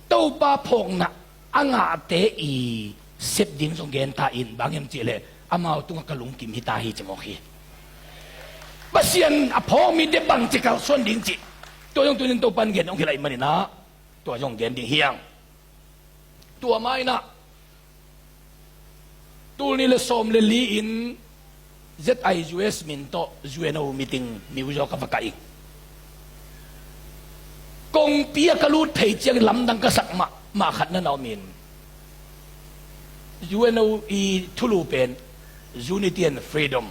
โตปาพงนะอ่างาเตอีเสพดิ้งจงเกนตาอินบางยามจิเลอามาตุงกะลุงกิมฮิตาฮิจมอคีปัสเซียนอพอมีเดบังจิกาส่วนดิ้งจิตัวยงตุนินโตปันเกนองคิไลมันนะตัวยงเกนดิ้งเฮียงตัวไม่นะตัวนี้เลยสมเลยลีอิน ZIUS มินโต UNO meeting มิวจอกกับกันกงเปียกลูดเพจยังลำดังกษักมาขัดนั่นเอามิน UNO อีทุลูเป็น Unity and Freedom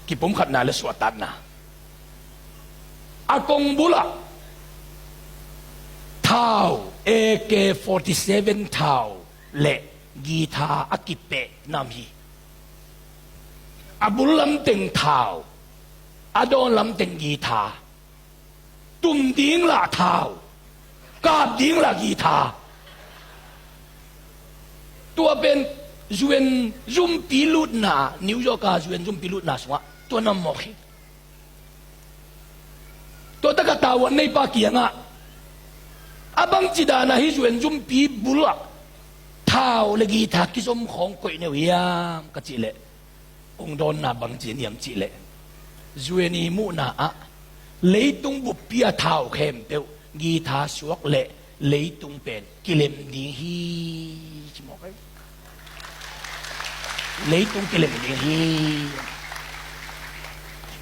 ที่ผมขัดนาและสวดตันนะอากงบุละเท้า AK-47 เท้าเละกีตาอากิเปะนามีอาบุลลำเต็งเท้าอาโดนลำเต็งกีตาตุ่มดิ้งละเท้ากาบดิ้งละกีตาตัวเป็นจวนจุมพิลุดนานิวยอร์กจวนจุมพิลุดนาสวะตัวน้ำมอกตัวตะกตาวันในปากียงะอาบังจิดานะฮิจวนจุมพิบุลเท้าเลกีตากิสมของก่อยเนียมกจิเลองโดนนาบังจินยมจิเลจวนีมุนาอะเลยตุงบุปผิอาเท้าเข้มเปียวกีตาสวกเลเลยตุงเป็นกิเลมดีฮีจิมอกเลยตุงกิเลมดีฮี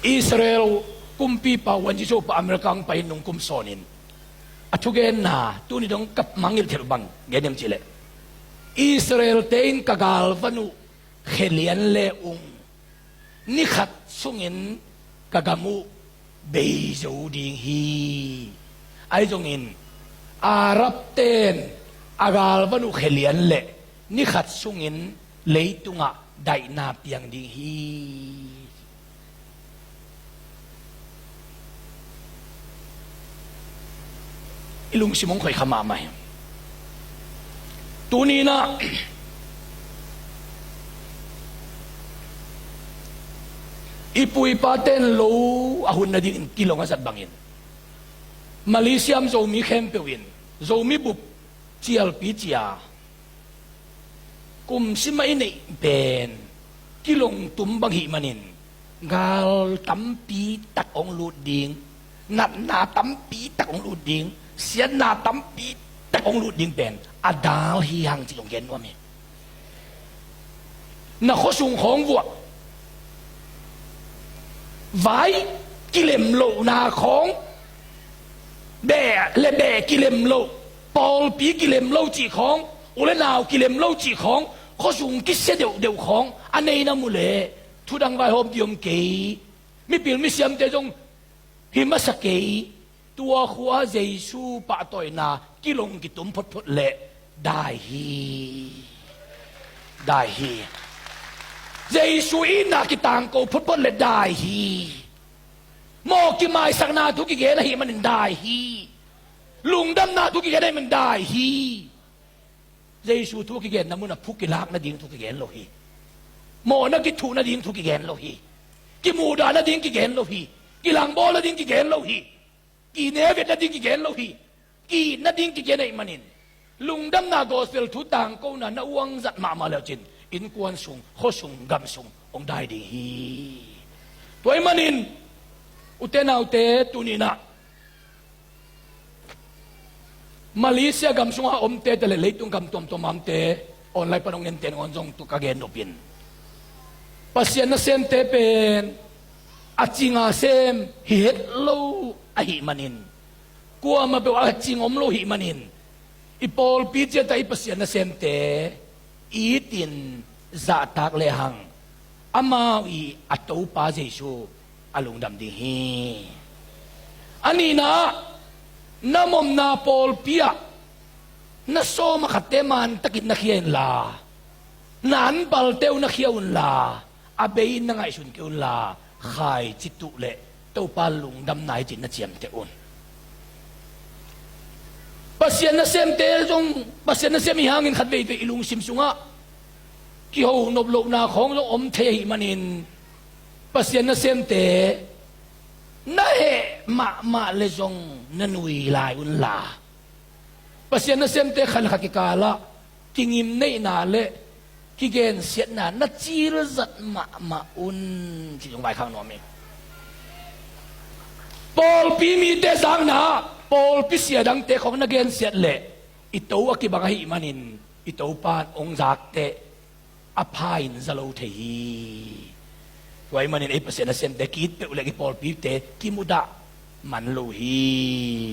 อิสราเอลกุมปีป่าวันจิโซป่าอเมริกันไปนุ่งกุมโซนินอัทุเกนนาตุนิดงกับมังอิลเทลบังเกณฑ์ยมจิเลอิสราเอลเตนกากาลวนุเขลียนเลอุงนิขัดสุงินกากามูเบยจูดิงฮีไอจงอินอารับเตนอากาลวนุเขลียนเลนิขัดสุงินเลยตุงะไดนาเปียงดิงฮีอิลุงสิมงคอยขมาไหมตัวนี้นะอีปุยปาเต้นโลอาหุนนาดินกิโลงัสัดบังอินมาเลเซียมโซมีเข้มเปวินโซมีบุบเจียลปีเจียกุมสิมาอินเป็นกิโลตุมบังหิมันินกาลตั้มปีตักองลูดดิงนัดนาตั้มปีตักองลูดดิงเสียนาตั้มปีตักองลูดดิงเป็นอาดาลฮีฮังจิลงเกนว่ามีนักข้อสูงของวัวไว้กิเลมโลนาของแบะและแบะกิเลมโลปอลปีกิเลมโลจีของอุเลนาวกิเลมโลจีของข้อสูงกิเสเดียวของอันนี้นะมุเลทุดังไว้หอมยมเกยไม่เปลี่ยนไม่เสียมแต่จงหิมะสเกยตัวขัวเยซูปะต่อยนากิลงกิตุมพดเละได้ฮีเยซูอินากิตังโกพดเละได้ฮีโมกิไมสักนาทุกิเกนะฮีมันได้ฮีลุงดำนาทุกิเกได้มันได้ฮีเยซูทุกิเกนะมุนะพุกิลากนะดิ้งทุกิเกนโลฮีโมนะกิทูนะดิ้งทุกิเกนโลฮีกิมูดานะดิ้งกิเกนโลฮีกิลังโบนะดิ้งกิเกนโลฮีกีเนเวตนะดิ้งกิเกนโลฮีกีนะดิ้งกิเกนไอมันินลุงดำนากอสเปลทุตังโกนะนะวังจัดมาแล้วจินอินกวนสุงข้อสุงกำสุงองได้ดีฮีตัวไอมันินอุเตนาอุเตตุนีนะมาเลเซียกำสุงอาอมเตแต่เลยตุงกำตอมตอมอัมเต online panong nenten onjong tu kagen opin pasien na sem te pen achinga sem hi het lo a hi manin kuwa ma be achingom lo hi manin ipol pi che tai pasien na sem te itin za tak le hang ama i ato pa jesu alung dam ding hi ani na namom na pol pia na so makateman takit na kiyen la nan bal teu na kiyaun la abein na nga isun kiyaun la khai chitu le tau palung dam nai chin na chiam teun pasien na sem te jong pasien na sem hangin khat ve ilung sim sunga ki ho nop lo na khong lo om the hi manin pasien na sem te na he ma le jong nanui lai un la pasien na sem te khan hakikala tingim nei na le ki gen siat na chil zat ma un chi jong bai khang no me pol pi mi te sang na pol pi sia dang te khong na gen siat le ito akibang hi manin ito pan ong zak te apain zalo the hi wai manin ai pasien na sem te kit pe ule ki pol pi te kimuda man lo hi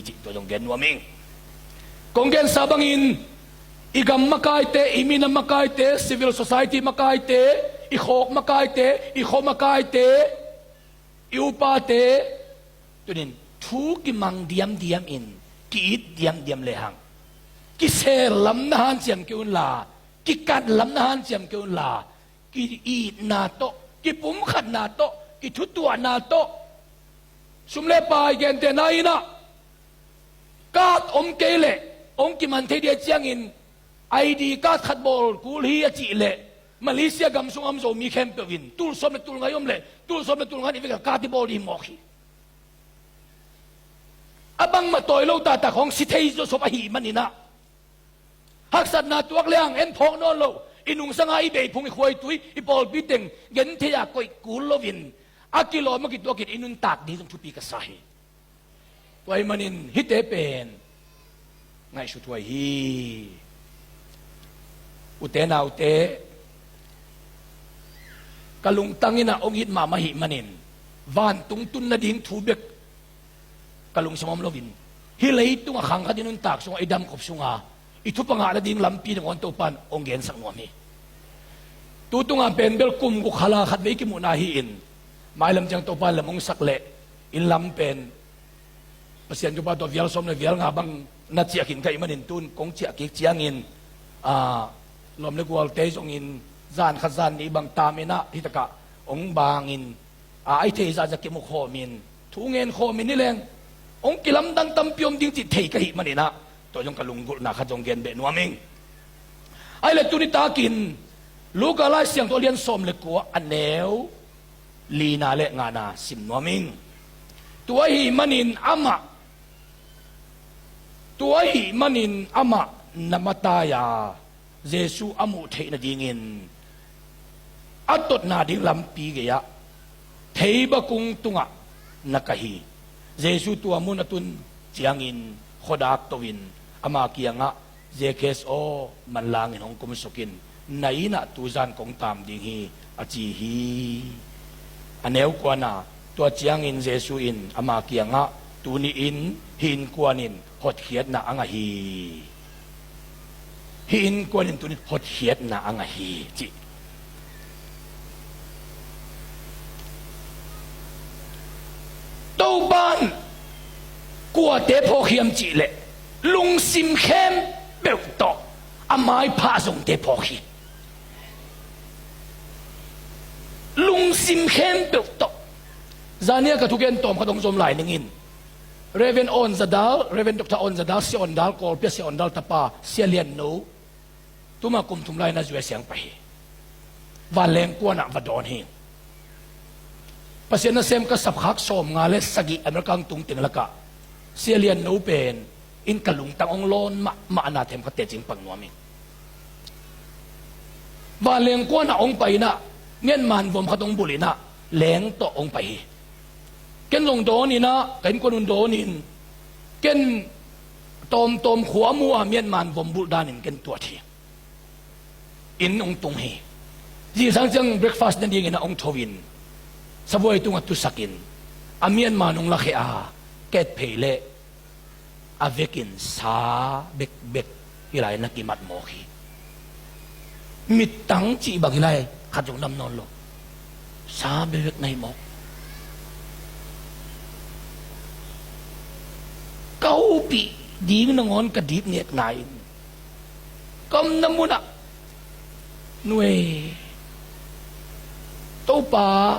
chi to jong gen no ming kung gen sabangin igam makai te imina makai te civil society makai te ikhok makai te ikho makai te iupa te tunin thu ki mang diam in ki it diam lehang ki ser lam na han siam keun la ki kat lam na han siam keun la ki i na to ki pum khat na to ki thu tua na to sumle pa gen te na ina kat om kele ông kim man thấy địa chiang in ID card khát bol cul hi a chi le Malaysia gam sung am zo mi khem pe win tul som le tul ngayom le tul som le tul ngani ve ka ti bol hi mo khi abang ma toy lo ta ta khong si thei zo so pa hi manina hak sat na tuak leang en phok no lo inung sanga i be phung i khoi tui i bol bi teng gen the ya koi kul lo win a kilo ma ki to ki inun tak ni jong thu pi ka sahi toy manin hi te pen ngay su tuai hi ute na ute kalung tangina ongit mama hi manin van tung tun na ding thu bek kalung samam lovin hi lei tung khang ka dinun tak sung idam khop sunga ithu panga la ding lampi ng on to pan onggen sang mo mi tutunga penbel kum ku khala khat ve ki mu na hi in mailam jang to pan lamong sakle in lam pen pasien jo pa to vial som le vial nga bang na chia kin kai manin tun kong chia ki chiang in lom le gwal te jong in zan khazan ni bang tamena hitaka ong bangin ai the za ki mu kho min thu ngen kho min ni leng ong kilam dang tam piom ding ti thei ka hi manina to jong kalung gul na kha jong gen be nuaming ai le tuni takin luka lai siang to lian som le ko aneu lina le ngana sim nuaming tua hi manin ama namataya Jesu amu thei na dingin atot na ding lampi geya thei ba kung tunga nakahi Jesu tu amun atun chiangin khodak towin ama kianga jekes o manlangin hong kumsukin naina tuzan kong tam ding hi achi hi aneu kwana tua chiangin Jesu in ama kianga tuni in hin kwanin hot khiat na anga hi hin kwanin tuni hot khiat na anga hi chi tau ban kwa te pho khiam chi le lung sim khem beu to amai pha song te pho khi lung sim khem beu to zania ka thuken tom ka dong zom lai ningin Reverend On Zadal, Reverend Dr. On Zadal, si Ondal, kolpia si Ondal tapa, si Alian no, tumakum tumlay na juwe siyang pahi. Valeng kuwa na vadon hi. Pasya na sem ka sabhak som nga les sagi Amerikang tungting laka. Si Alian no pen, in kalungtang ong lon maanatem ka tejing pangnuamin. Valeng kuwa na ong pahi na, ngen man vom katong buli na, leng to ong pahi. Ken long donin na, ken kunun donin, ken tom khua mua mian man vom buldanin ken tuati. in ong tung he ji sang chang breakfast na ding ina ong thowin saboi tung atu sakin amian manung lakhe a ket phele avekin sa bek bek hilai na kimat mo khi mitang chi bang hilai khatung nam non lo sa bek bek nai mo kau pi ding na ngon ka dip net nai kom na muna nuôi tâu pa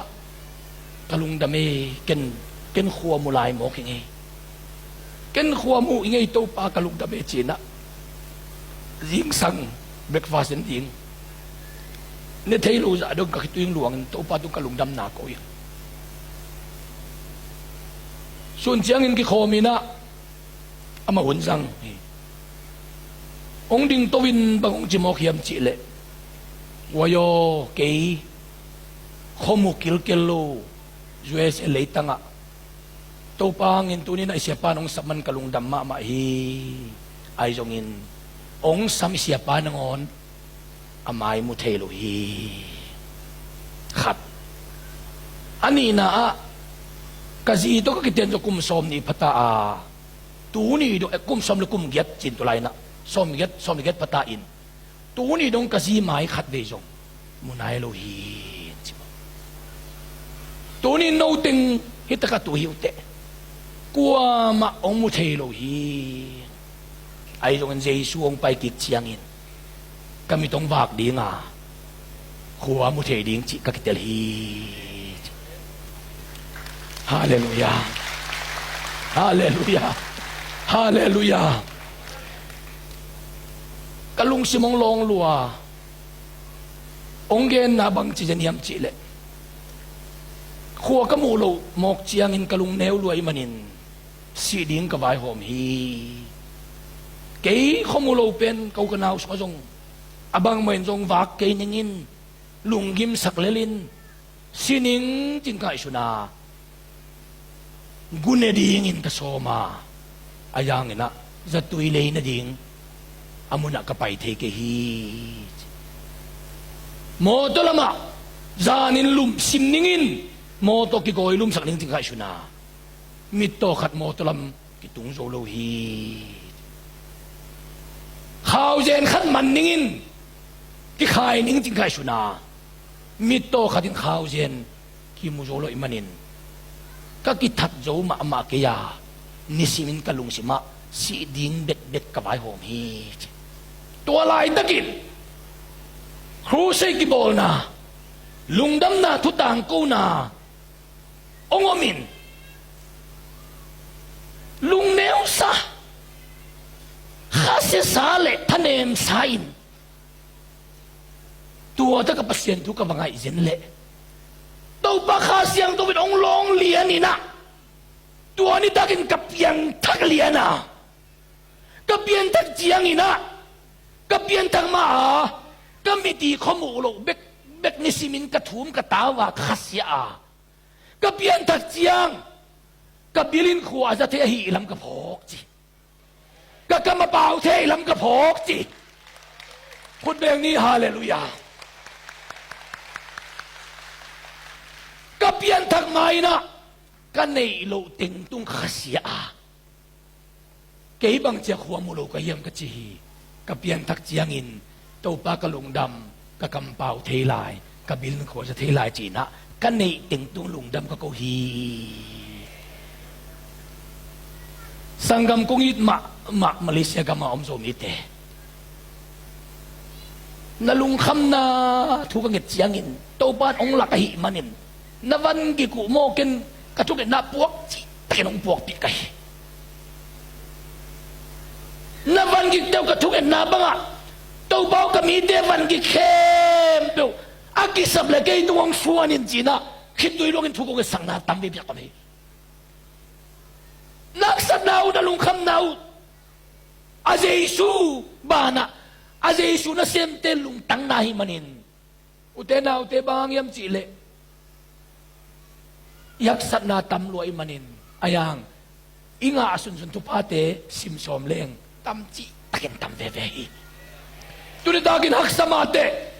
kalung dame ken khua mu lai mo ki nge ken khua mu nge tâu pa kalung dame china jing sang breakfast en ding ne thei lu za dong ka tuing luang tâu pa tu kalung dam na ko ya sun chiang in ki khomina ama hun sang ong ding towin bang ong chimo khiam chi le wayo kei khomu kilkelo US leitanga to pangin tunin ay siapa nong saman kalung damma ma hi ay jongin ong sam siapa nangon amay mu thelo hi khat ani na kasi ito ka kiten jo kumsom ni pata tuni do kumsom le kum giat chin tulay na som giat patain tuni dong kasi mai khat ve jong munai lo hi tuni no ting hitaka tu hiute kwa ma ong mu thei lo hi ai jong an jesu ong pai kik chiangin kami tong wak dinga kwa mu thei ding chi ka kitel hi hallelujah hallelujah hallelujah kalung simong long lua onggen na bang chi jan yam chi le khua ka mu lo mok chiang in kalung neu luai manin si ding ka vai hom hi ke khomu lo pen kau ka naus ko jong abang men jong wak ke ningin lunggim saklelin sining jing kai suna gune ding in ka soma ayang ina zatui le na ding amuna kapay take hi moto lama zanin lum simningin moto ki goy lum sakning ting kai suna mitto khat moto lam kitung zo lo hi khaw jen khat man ningin ki khai ning ting kai suna mitto khatin khaw jen ki mu zo lo imanin ka ki that zo ma ma ke ya nisimin kalung sima si ding bet bet ka bai hom hiตัวลายตะกินครูใช้กิบอลนาลุงดำนาทุต่างกูนาองอมินลุงเนวซะข้าเสียสาเลทะเนมสายนตัวตะกับเสียนทุกกับไงเจนเละตัวปะข้าเสียงตัวเป็นองลองเลียนี่นะตัวนี้ตะกินกับยังทักเลียนะกับยังทักเจียงนี่นะกับเบียนทางมาก็มีดีข้อมูลโลเบกนิสิมินกระถุมกระตาวาขัสยากับเบียนทักเจียงกับบิลินขัวจะเทหีลำกระพกจีกับกำมาเป่าเทลำกระพกจีพูดเบงนี้ฮาเลลูยากับเบียนทักไม่นะกันในโลติงตุงขัสยาเกี่ยบังเจ้าขัวมูลโลก็ยังกระจีกับเพียนทักเจียงอินเต้าปากะลุงดำกับกำเป่าเทลายกับบิลขวจะเทลายจีนะกันในติงตุงลุงดำก็เกาฮีสังกำกงอิดมาเลเซียกับมาอมโซมิเตนลุงคำนาทุกเงินเจียงอินเต้าปาองหลักหิมันินนวันกิกุโมกินกระทุกเงินนาปวกจีเป็นองปวกปิดไก่นาวันกิเต้ากับทุกเอ็นนาบังอ่ะเต้าเบากับมีเดวันกิเข้มเปล่าอากิสับเลยกี่ตัวงฟัวนินจีน่ะคิดดูลงกินทุกคนสั่งนาตั้มเบียบกันเลยนักสัตว์นาวนั่งลุงคำนาวอาเจสูบานะอาเจสูน่ะเซมเตลุงตั้งนาฮิมันินอุเทนาวเตบางยามจีเลยักษ์สัตว์นาตั้มรวยมันินอายังอิงอาสุนสุนทุพาเตซิมซอมเลงตั้มจีตะเกนตั้มเวเวฮีตุนิตากินหักสมาเต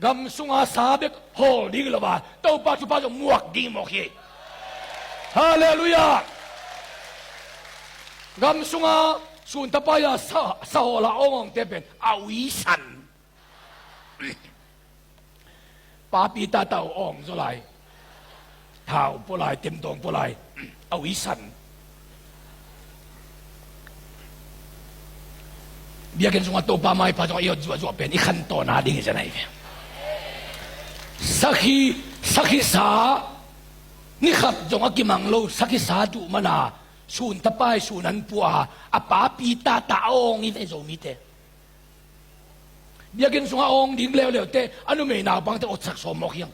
gam sunga sabek hol ding lawa tau pa chu pa jo muak ding mo khi hallelujah gam sunga sun tapaya sa hola ong te pen awisan pa pi ta tau ong zo lai thao po lai tem dong po lai awisan biakin sunga to pa mai pa jo yo jo pen i khan to na ding janai sakhi sa ni khat jong akimang lo sakhi sa tu mana sun tapai sunan pua apa pita taong i zo mi te biakin sunga ong ding leo te anu me na bang te otsak so mok yang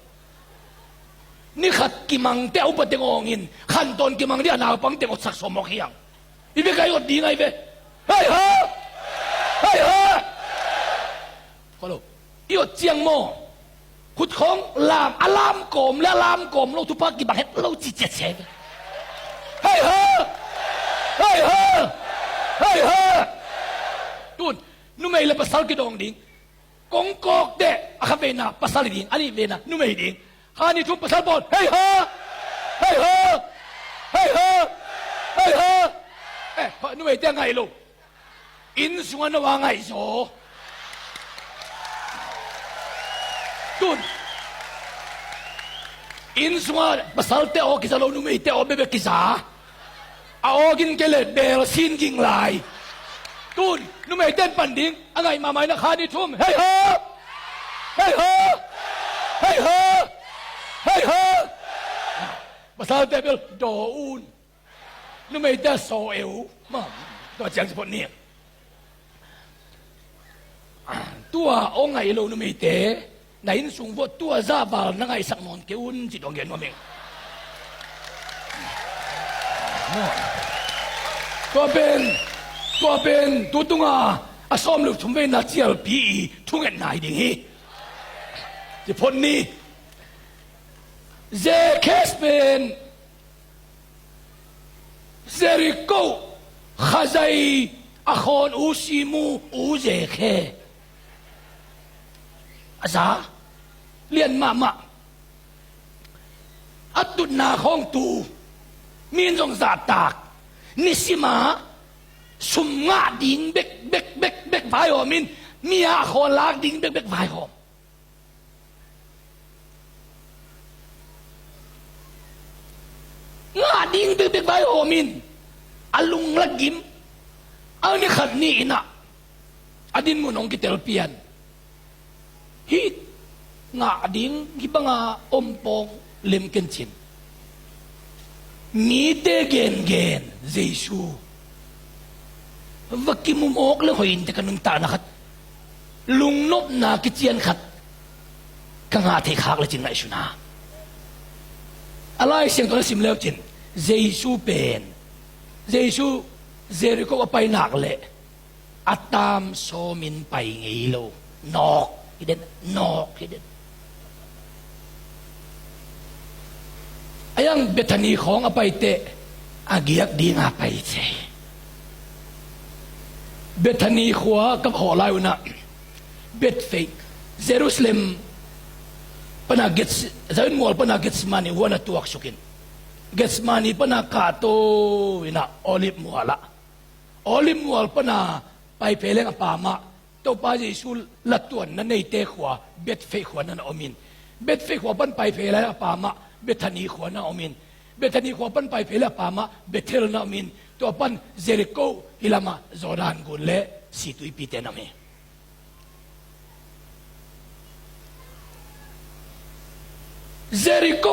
ni khat kimang te upa te ong in khan ton kimang dia na bang te otsak so mok yang ibe kai ot ding ai ve hai ha kolo io chiang moขุดของลามอลามโกมและลามโกมเราทุพากิบังเฮ็ดเราจีเจ็ดเชฟเฮ้ยตุนนุ่มเอเลปัสสาวกิดองดิ่งกงกอกเดะอาคาเวน่าปัสสาวดิ่งอันนี้เวน่านุ่มเอดิ่งฮานี่ทุบปัสสาวบอลเฮ้ยนุ่มเอเตียงไงลูกอินสุวรรณว่าไงโซตุนอินสวาภาษาเตอกิซาโลนุเมเตอเบเบกิซาอาอกินเกเลเบลซินกิงไลตุนนุเมเต้นปันดิงอะไรมาไหมนะคาดิทุ่มเฮ้ยภาษาเตเบลโดอูนนุเมเตโซเอลมาตัวจังสิพนี่ตัวองไงโลนุเมเตในอินสูงว่าตัวซาบาลนั่งไอ้สักนอนเกอุ่นจิตองเย็นว่าเมงตัวเป็นตัวตุงอาซ้อมลูกทุ่มเป็นนักเจียลปีทุ่งเงินนายดิ่งฮีจะพ้นนี้เจเคสเป็นเซริโกข้าใจอาคอนอูซิมูอูเจเคอาซาเลียนมาอัตุนาของตูมีนจงสาตากนิสิมาสุมงาดิ่งเบกไฟหอมินมีอาคนลากดิ่งเบกไฟหอมงาดิ่งเบกไฟหอมินอลุงละกิมเอานี่ขัดนี่นะอดินมุนองกิเตลเปียนฮิงาดิ่งฮิบังอาอมปองเล็มกันชินมีเตเกนเจซูวักกิมุมอกเลยหอยน์แต่กันนึงตานะครับลุงนบนากิเจียนขัดกังอาเทขากเลยจินไหนชุนาอะไรเสียงตัวสิมเลวจินเจซูเป็นเจซูเจริโกว่าไปหนักเลยอัตตามโซมินไปไงโลนอกฮิเดนไอ้ยังเบธานีของอภัยเตะอาเกียกดีงาไปเจเบธานีขัวกับหอลายวนะเบธเฟกเยรูซาเล็มปนาเกตจะเป็นมัวปนาเกตสมานีหัวนัตัวสุกินเกตสมานีปนากาโตวินะโอลิฟมัวละโอลิฟมัวปนาไปเพลงอปามาตัวป้าเยซูละตัวนั้นในเตะขัวเบธเฟกขัวนั้นอมินเบธเฟกขัวปันไปเพลงอปามาเบธานีขวานาอมินเบธานีขวาปันไปเพลปามาเบเทลนาอมินตัวปันเจริโกฮิลามาจอร์แดนกุลเลสิตุยปีเตนามีเจริโก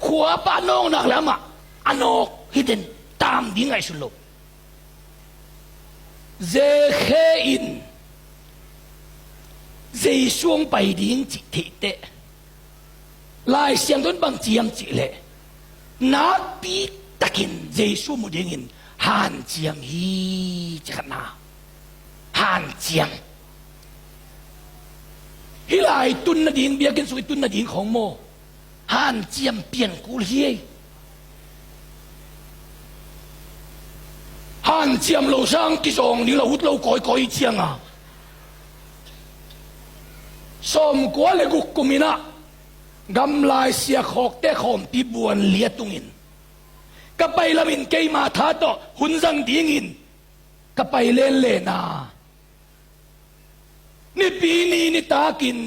ขวาปานองนักละมาอันอกฮิเดนตามดิ้งไอสุโลเจเคอินเจช่วงไปดิ้งจิตเตลายเสียงต้นบางเจียมจิเลนักปีตะกินเจสูมุดิงินฮันเจียงฮีจะขนาฮันเจียงฮิลายตุนนาดิงเบียกินสุยตุนนาดิงของโมฮันเจียมเปลี่ยนกูเฮียฮันเจียมโลซังกิจงนี่เราหุดเราก่อยเจียงอ่ะ som kwa le guk kumina gam lai sia khok te khom pi buan lia tungin kapai lamin ke ma tha to hunjang dingin kapai len le na ni pi ni takin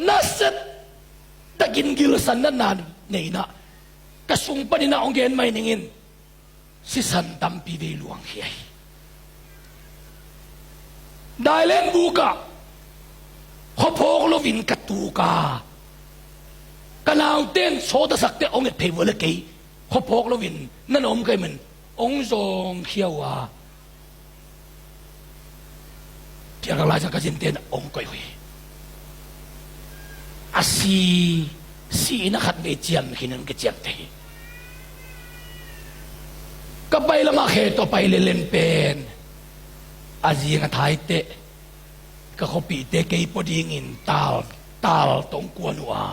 nasat takin gilsan na nei na kasung pa ni na onggen mai ningin si santam pi ve luang hiai dailen buka khopok lovin katuka kanau ten soda sakte onget phewole ke khopok lovin nanom kai men ong zong khiawa tia ka la sa ka sin ten ong koi hui si na khat be chiam hinan ke chiam te kapay lama kheto pai le len pen aji nga thai te ka khopi te ke poding in tal tong kwanwa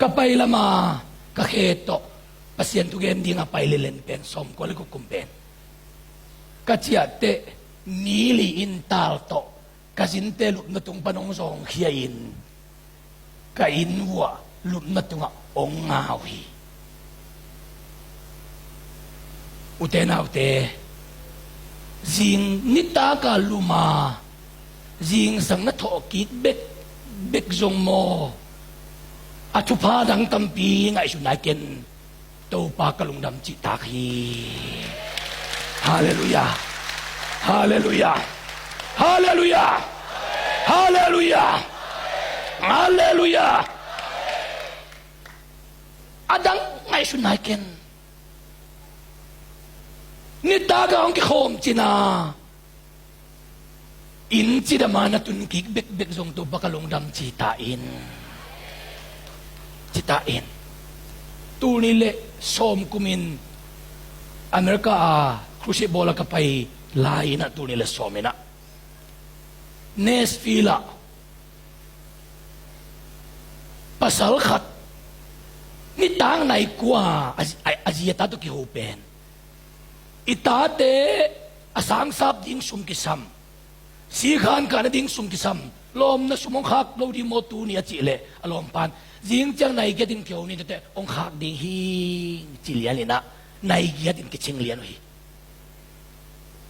kapay lama ka kheto pasien tu gen dinga pai le len pen som ko le ko kumpen ka chia te ni li in tal to ka sin te lup na tung panong song khiain ka inwa lup na tunga ong ngawi uten autte jing nita ka luma jing sang na tho kit bek zong mo atupa dang tampi ngai su na ken to pa kalung dam chi ta khi hallelujah hallelujah hallelujah hallelujah hallelujah adang ngai su na ken ni taga ang kikhom china in chi dama na tun kik bek zong to bakalong dam chitain tu ni le som kumin Amerika krusi bola kapay lai na tu ni le somina nes fila pasal khat ni tang nai kwa aziyata to ki hopen itate asang sap ding sum kisam si khan ka na ding sum kisam lom na sumong khak lo di mo tu ni achi le alom pan jing chang nai ge ding kyo ni te ong khak ding hi chilian ni na nai ge ding ke ching lian hi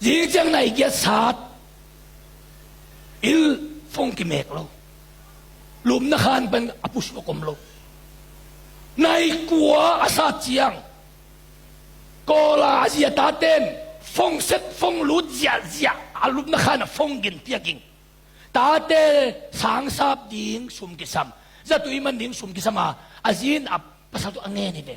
jing chang nai ge sat il phong ki mek lo lum na khan ban apus mo kom lo nai kwa asa chiang kola azia taten phong set phong lu zia alup na khana phong gin piaking tate sang sap ding sum kisam za tu iman ding sum kisama azin ap pasal tu angen ni de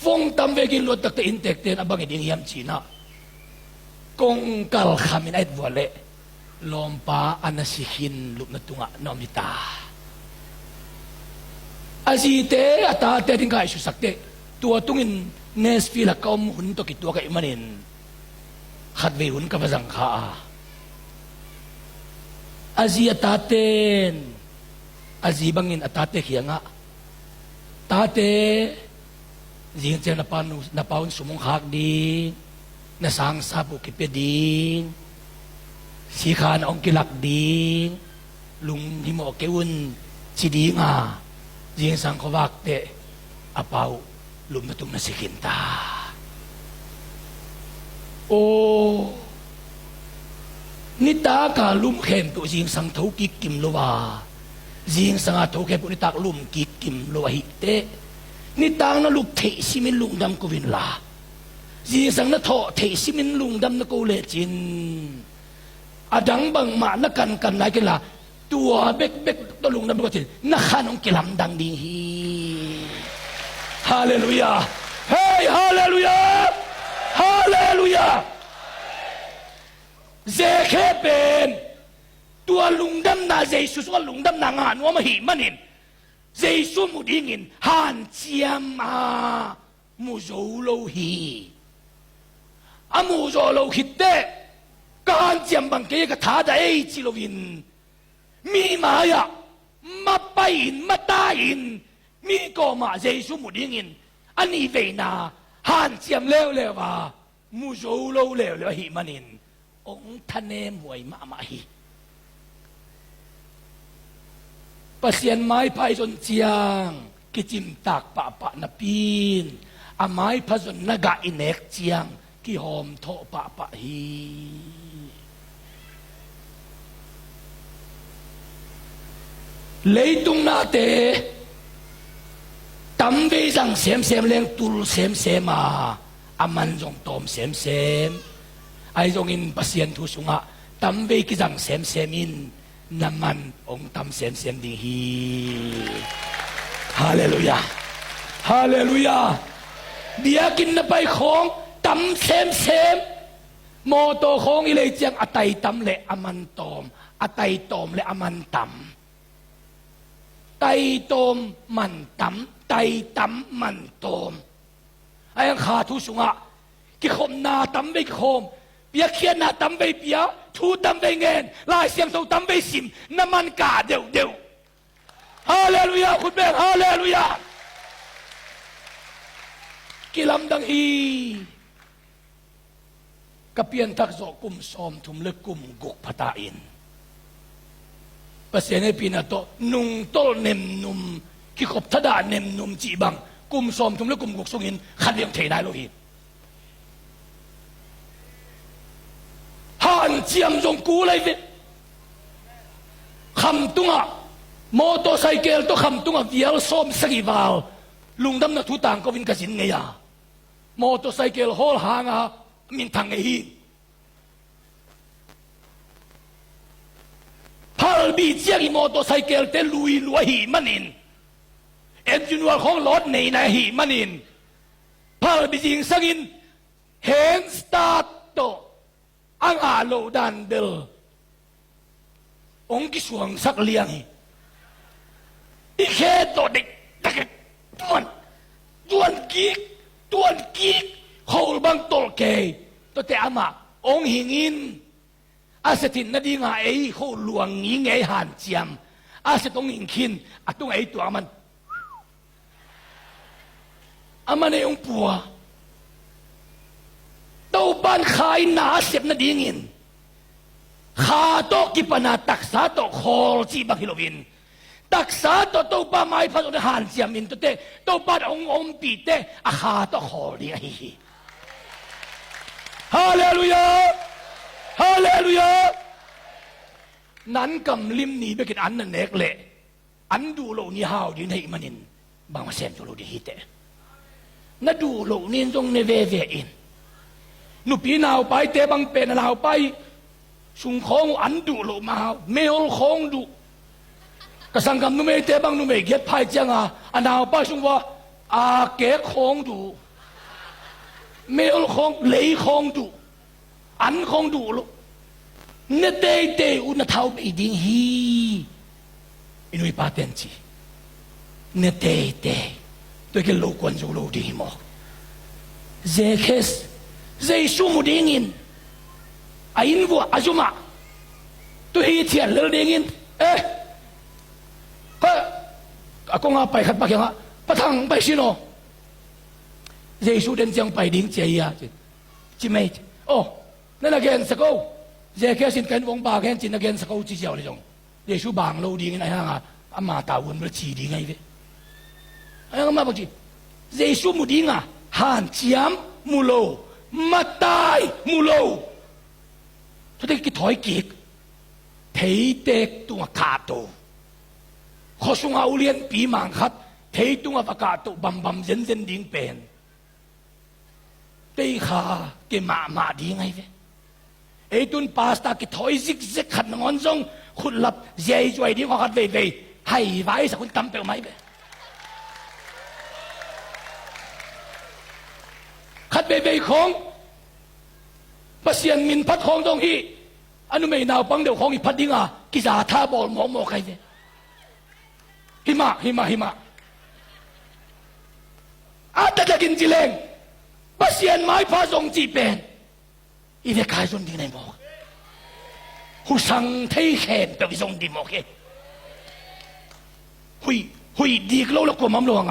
phong tam vegin lot tak te intek ten abang ding yam china kong kal khamin ait wale lompa anasihin lup na tunga nomita azite atate ding kai su sakte tua tungin nes fila kaum hun to ki tua ka imanin khat ve hun ka bazang kha azi ataten azi bangin atate khianga tate jing chen na paun sumong khak ding na sang sabu ki pe ding si khan ong kilak ding lung ni mo keun chi dinga jing sang ko wak te apau lum na tung na sikinta o nita ka lum khem tu jing sang thau ki kim lowa jing sang a thau khem pu nita lum ki kim lowa hi te nita na luk the simin lung dam ko vin la jing sang na tho the simin lung dam na ko le chin adang bang ma na kan lai ke la tua bek to lung dam ko chin na khanong kilam dang ding hi hallelujah hey hallelujah hallelujah zekhe ben tua lungdam na jesus wa lungdam na nga no ma hi manin jesus mu dingin han chiam a mu zo lo hi amu zo lo hitte kan chiam bang ke ka tha da ei chi lo win mi ma ya ma pain ma tain mi ko ma jesus mu dingin ani ve na han chiam lew lewa มูโจโลเลวเลยหิมันินองทะเนมวยมาหิปะเสียนไม้ไผ่จนเจียงกิจิมตากปะนปีนอาไม้พะจนนกะอินเอกเจียงกิหอมโทปะฮีเลยตุงนาเตตำเวจังเสียมเลี้ยงตุลเสียมาอามันจงตอมเสียมไอจงอินปะเสียนทุสุงะตำเวกิจังเสียมอินน้ำมันองตำเสียมดีฮีฮาเลลูยาฮาเลลูยาเดียกินนไปของตำเสียมโมโตของอิเลยจังอไตตำและอามันตอมอไตตอมและอามันตำไตตอมมันตำไตตำมันตอมไอ้ยังขาทุสุงะกิคมนาตำไปคมเปียเขียนนาตำไปเปียทูตำไปเงินลายเสียงโตตำไปสิมน้ำมันกาเดียวฮาเลลูยาคุณแม่ฮาเลลูยากิลำดังฮีกเปียนทักโซกุมซอมทุมเล็กกุมกุกพตาอินภาษาในปีนาโตนุงโตเนมนุมกิขบทดาเนมนุมจีบังกุมซอมทุมเล็กกุมกุกสุงินขัดเลี้ยงเทนายโลหิตฮันเจียมจงกูเลยเวคำตุงะมอเตอร์ไซค์เกลตัวคำตุงะวิลซอมสกีวาลลุงดำนัทุตังก็วินกสินเงียมอเตอร์ไซค์เกลฮอลหางะมินทังเฮีพาลบีเจียงมอเตอร์ไซค์เกลเตลุยลัวหีมันอินเอ็นจินวัลของรถในนายหีมันอินพาลบีจิงสังอินเฮนสตาร์โตอังอาโลดันเดลองกิสวงสักเลียงอีเคโตเด็กตะเกตวนกีกเขาบังโตเกยตัวแต่อามาองหิงินอาเสตินนาดีงาเอเขาหลวงงิงไอหันเจียมอาเสตองหิงคินอาตุงไอตัวอามันเอองปัวเต้าบ้านขายหนาเสียบนาดีงินขาโตกิปนาตักษาโตคอลจีบังฮิโลวินตักษาโตเต้าบ้านไม้พันหันเจียมินตัวเต้เต้าบ้านองปีเต้อาขาโตคอลีฮีฮาเลลูยาฮาเลลูยานั้นกำลิมนี้ไปกินอันนั่นเอกเละอันดูโลนี่ฮาวดินให้มันอินบางมาเซมตัวโลดีฮิเตนัดดูโลนี่ตรงเนเวอินนุปีนาวไปเตบังเป็นนาวไปสุงของอันดูโลมาเมลของดูกษังกำนุเมเตบังนุเมเกียรติพายจังอันนาวไปสุงว่าอาเกะของดูเมลของเลยของดูอันของดูโลเนเตอุนท้าวไปดิ้งฮีอินุยปาเตนจีเนเตตัวเกลโลกวนจูโลดีมอกเจเคสเจสูมุดิ้งินอายินวัวอาจุมาตัวเฮียเทียนเลลดิ้งินก็อากงอาไปขัดปากยังอ่ะปะทังไปสิโนเจสูเดินจังไปดิ้งเจียจิเมย์โอ้นั่นละเกนสกูเจแค่สินกันวงบาแค่จินละเกนสกูจีเจียวเลยจงเจสูบางโลดิ้งินไอ้ห่างอ่ะอามาตาวนมันชีดิ้งไงเว้ยไอ้ห่างมาบอกจีเจสูมุดิ้งอ่ะหันเจียมมูโลมาตายมูโลทุกทีกิถอยกิกเทเด็กตัวขาโตข้อสุงเอาเลียนปีมังคัดเทตัวปากาโตบัมเย็นดิ้งเป็นเตะขาเกมาดีไงเว้ยไอ้ตุนปาสตากิถอยซิกขัดงอนจงขุดหลับเย่จวยดิ้งขัดเว่ยให้ไว้สักคนตั้มเปลวไหมเว้ยขัดเว่ยของภาษามินพัดของตรงที่อนุเมนาวปังเดียวของอีพัดดิ้งกิจาท่าบอลหมอใครเว้ยหิมะอาตะกินจิเลงภาษาไม้พาทรงจีเป็นอีเวกายจนดีในหมอกหูสังเทยแขนเป็นวิทรงดีหมอกหุยดีกลัวแล้วกลัวมั่มลวง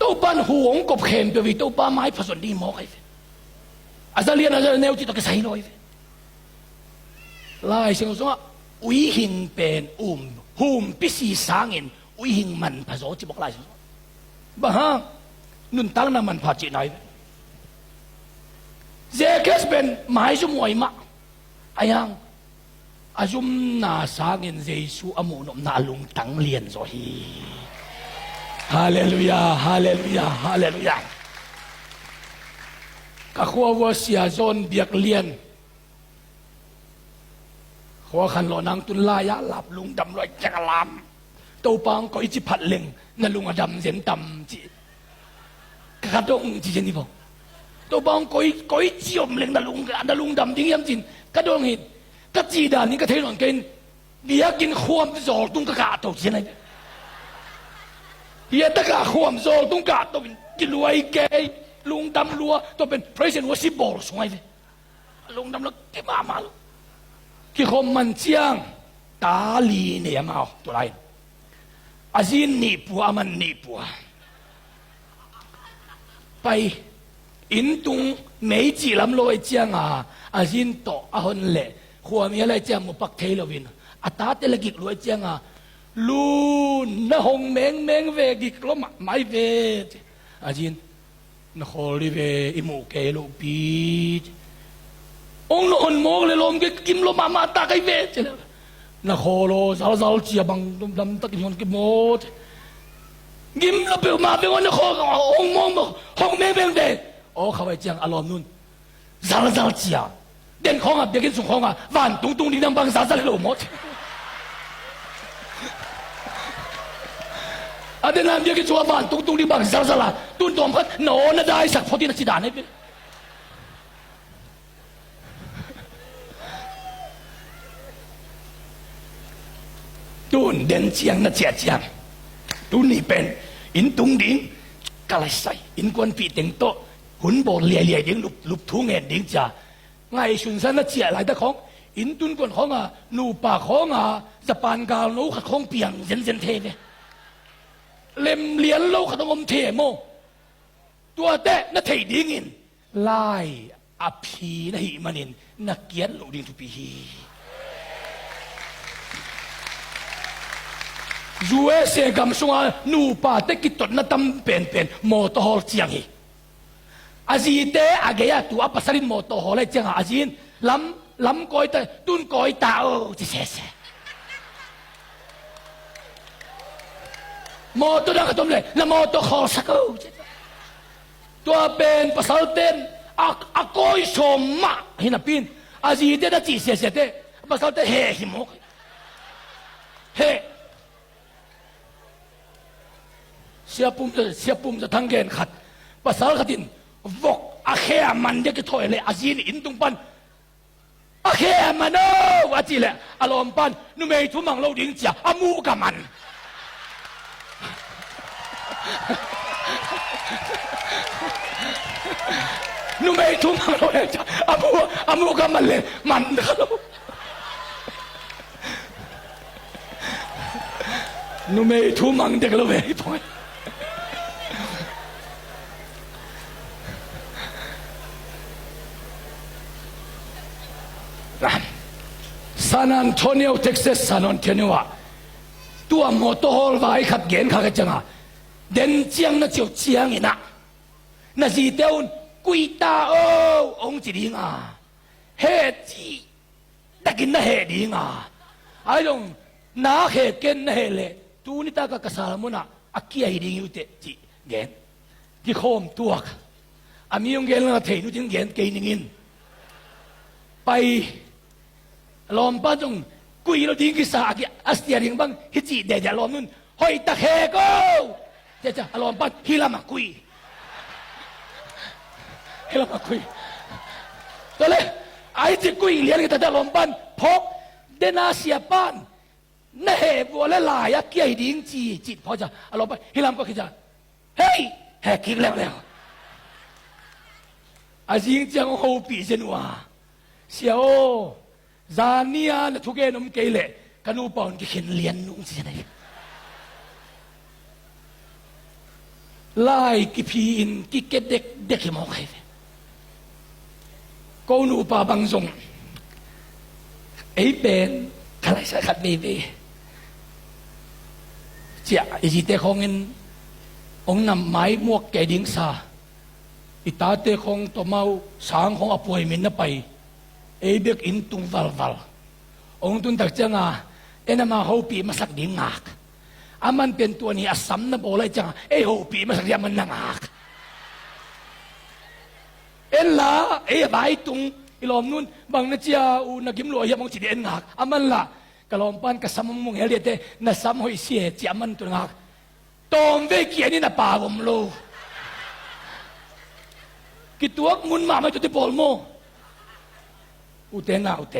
ตัว ตัวบ้านห่วงกบเข็มไปวิตัวบ้านไม้ผสมดีหมอกไอ้อาจารย์เรียนอาจารย์แนวจิตตะกใส่เลยลายเสียงว่าอุยหิงเป็นหุ่มพิสีสางเงินอุยหิงมันผสมจิบอกลายเสียงบ้านุนตั้งน้ำมันผาจีไหนเจคสเป็นหมายสมวยมะอายังอาจุมนาสางเงินเจสูอมูนมนาลุงตั้งเลียนโซฮีฮาเลลูยาฮาเลลูยาฮาเลลูยาก็ขวบว่าเสียจนเบียกเลียนขวขันหล่อนังตุลายะหลับลุงดำลอยจักรลามตัวปังก็อิจิพัดเล็งนั่นลุงอดำเสียนดำจีกระดงจีเจนี่พอตัวปังก็อิจิอมเล็งนั่นลุงดำทิ้งยำจินกระดงเห็นกระจีดานี่กระเทยหลอนกินเบียกินความโจตุงกะกะตัวเช่นไรเฮียตะกะความโจตุงกะตัวกินรวยเกยลุงดำรัวตัวเป็นพระเจ้าหัวสิบอลสวยเลยลุงดำแล้วที่มาลูกที่เขามันเชียงตาลีเนี่ยมาตัวไรอาจินนี่ปัวมันนี่ปัวไปอินตุงไม่จีลำลอยเชียงอาจินโตอาหนเล่ขวามีอะไรเชียงมุปักเทลวินอาตาเตลกิกลอยเชียงลูนนะหงเมงเวกิกล้มไม่เวอาจินนะขอรีเวอิมูเกโลปีองค์นมองเลยลมก็กิมลมมาตาไกเวทเลยนะขอโลซาลเจียบังดำตะกินคนกิมดกิมลเปลมาเป็นวันนะขอองค์มองห้องเมงเวโอ้เขาไปเจียงอารมณ์นู่นซาลเจียเด่นของเบียกินสุของวันตุงนี่นั่งบังซาเลยลมหมดอันนั้นเบียกินสุวันตุงนี่บังซาละตุนตัวมันโน่นได้สักพอดีนักจิตาเนี่ยตุนเด่นเจียงนะเจียเจียงตุนนี่เป็นอินตุงดิ้งกะไรใส่อินกวนปีเต็งโตหุ่นโบเลียดิ้งลุบทุ่งเงินดิ้งจ่าไงชุนสันนะเจียหลายตะของอินตุนกวนของนูป่าของจะปานกาลนูขัดของเปียงเซนเทเนี่ยเล่มเลียนโลขัดงมเทโมตัวเตะนะเทดิ้งินไล่อภีนะหิมันินนักเกียรติลูดิ้งทุปียูเอสกำสงนูป่าเตกิตนตั้มเป็นมอเตอร์ฮอลเจียงฮีอาจีเตอาเกียตัวปัสรินมอเตอร์ฮอลเจียงอาจีนล้ำก้อยแต่ตุนก้อยตาโอ้จะเสียมอเตอร์ดังกระตุ้มเลยแล้วมอเตอร์ฮอลสักโอ้ตัวเป็นปัสรินอาก้อยชมมาหินาปินอาจีเตได้จีเสียเตปัสรินเฮหิมกเฮเสียปุ่มจะทั้งเกณฑ์ขัดภาษาขัดินวกอาเคียมันเด็กถอยเลยอาจีนอินตุงปันอาเคียมันโอ้อาจีเลยอารมณ์ปันนุ่มเอทุมังเราดิ้งจ่าอามูกับมันนุ่มเอทุมังเราดิ้งจ่าอามูกับมันเลยมันเขานุ่มเอทุมังเด็กเราเว้ยพอยซานอันโตนิโอเท็กซัสซานอันโตนิโอตัวมอเตอร์ฮอลว่าไอ้ขัดเกณฑ์ข้ากันจังเดินเจียงน่ะเจียวเจียงอีน่ะน่ะจีเต้ากุยตาโอ้องจีดิงเฮจีตะกินน่ะเฮดิงไอ้ลงน้าเฮเกนน่ะเฮเลยตูนี่ตากะกะสารมุนะอักกี้ไอ้ดิงอยู่เตจีเกณฑ์ที่โคมตัวอามีองเกณฑ์น่ะเทนุจิงเกณฑ์เกณฑ์นินไปลมป้าจงกุยเราดิ้งกิสากิอัสเตียริงบังฮิจิเดียลมนุนหอยตะเฮโก้จะลมป้าฮิลามากุยตัวเลยไอ้ที่กุยเลี้ยงกันแต่ลมป้าพกเดนาเสียป้านน่ะเฮบัวและลายอะเกี่ยดิ้งจีจิตพอจะลมป้าฮิลามก็คิดจะเฮ้ยแหกกินแล้วอาจิงจังโฮปีเจนัวเสียวจานี่อ่ะทุกอย่างนุ่มเกลี่ยกันอุปนกิเขียนเลียนนุ่งสิไหน ไล่กิพีอินกิเกเด็กเด็กมองใครกูนูปาบังซงไอ้เป็นใครสักขัดบีบีเจ้าไอ้ที่เตะของเงินองนำไม้มวกแกดิ้งซาอิตาเตะของตัวเมาสางของอภัยมินนไปไอ้เด็กอินตุงวัลองตุนตักจังอ่ะเอ็นมาฮูปีมาสักดิ้งงักอามันเป็นตัวนี้อัศมนะโบเลยจังไอ้ฮูปีมาสักยามันนังงักเอ็นละไอ้ใบตุงอีลอมนุนบางนัจยาอูนักิมลอยมองจีเอ็นงักอามันละกลอมปันกษัมมงเฮลีเตนัสามหอยเสียจีอามันตัวงักตอมเวกีนี่น่ะป่าวมโลกิตัวมุนมาไม่ตัวที่บอลโมอุเตน่าอุเต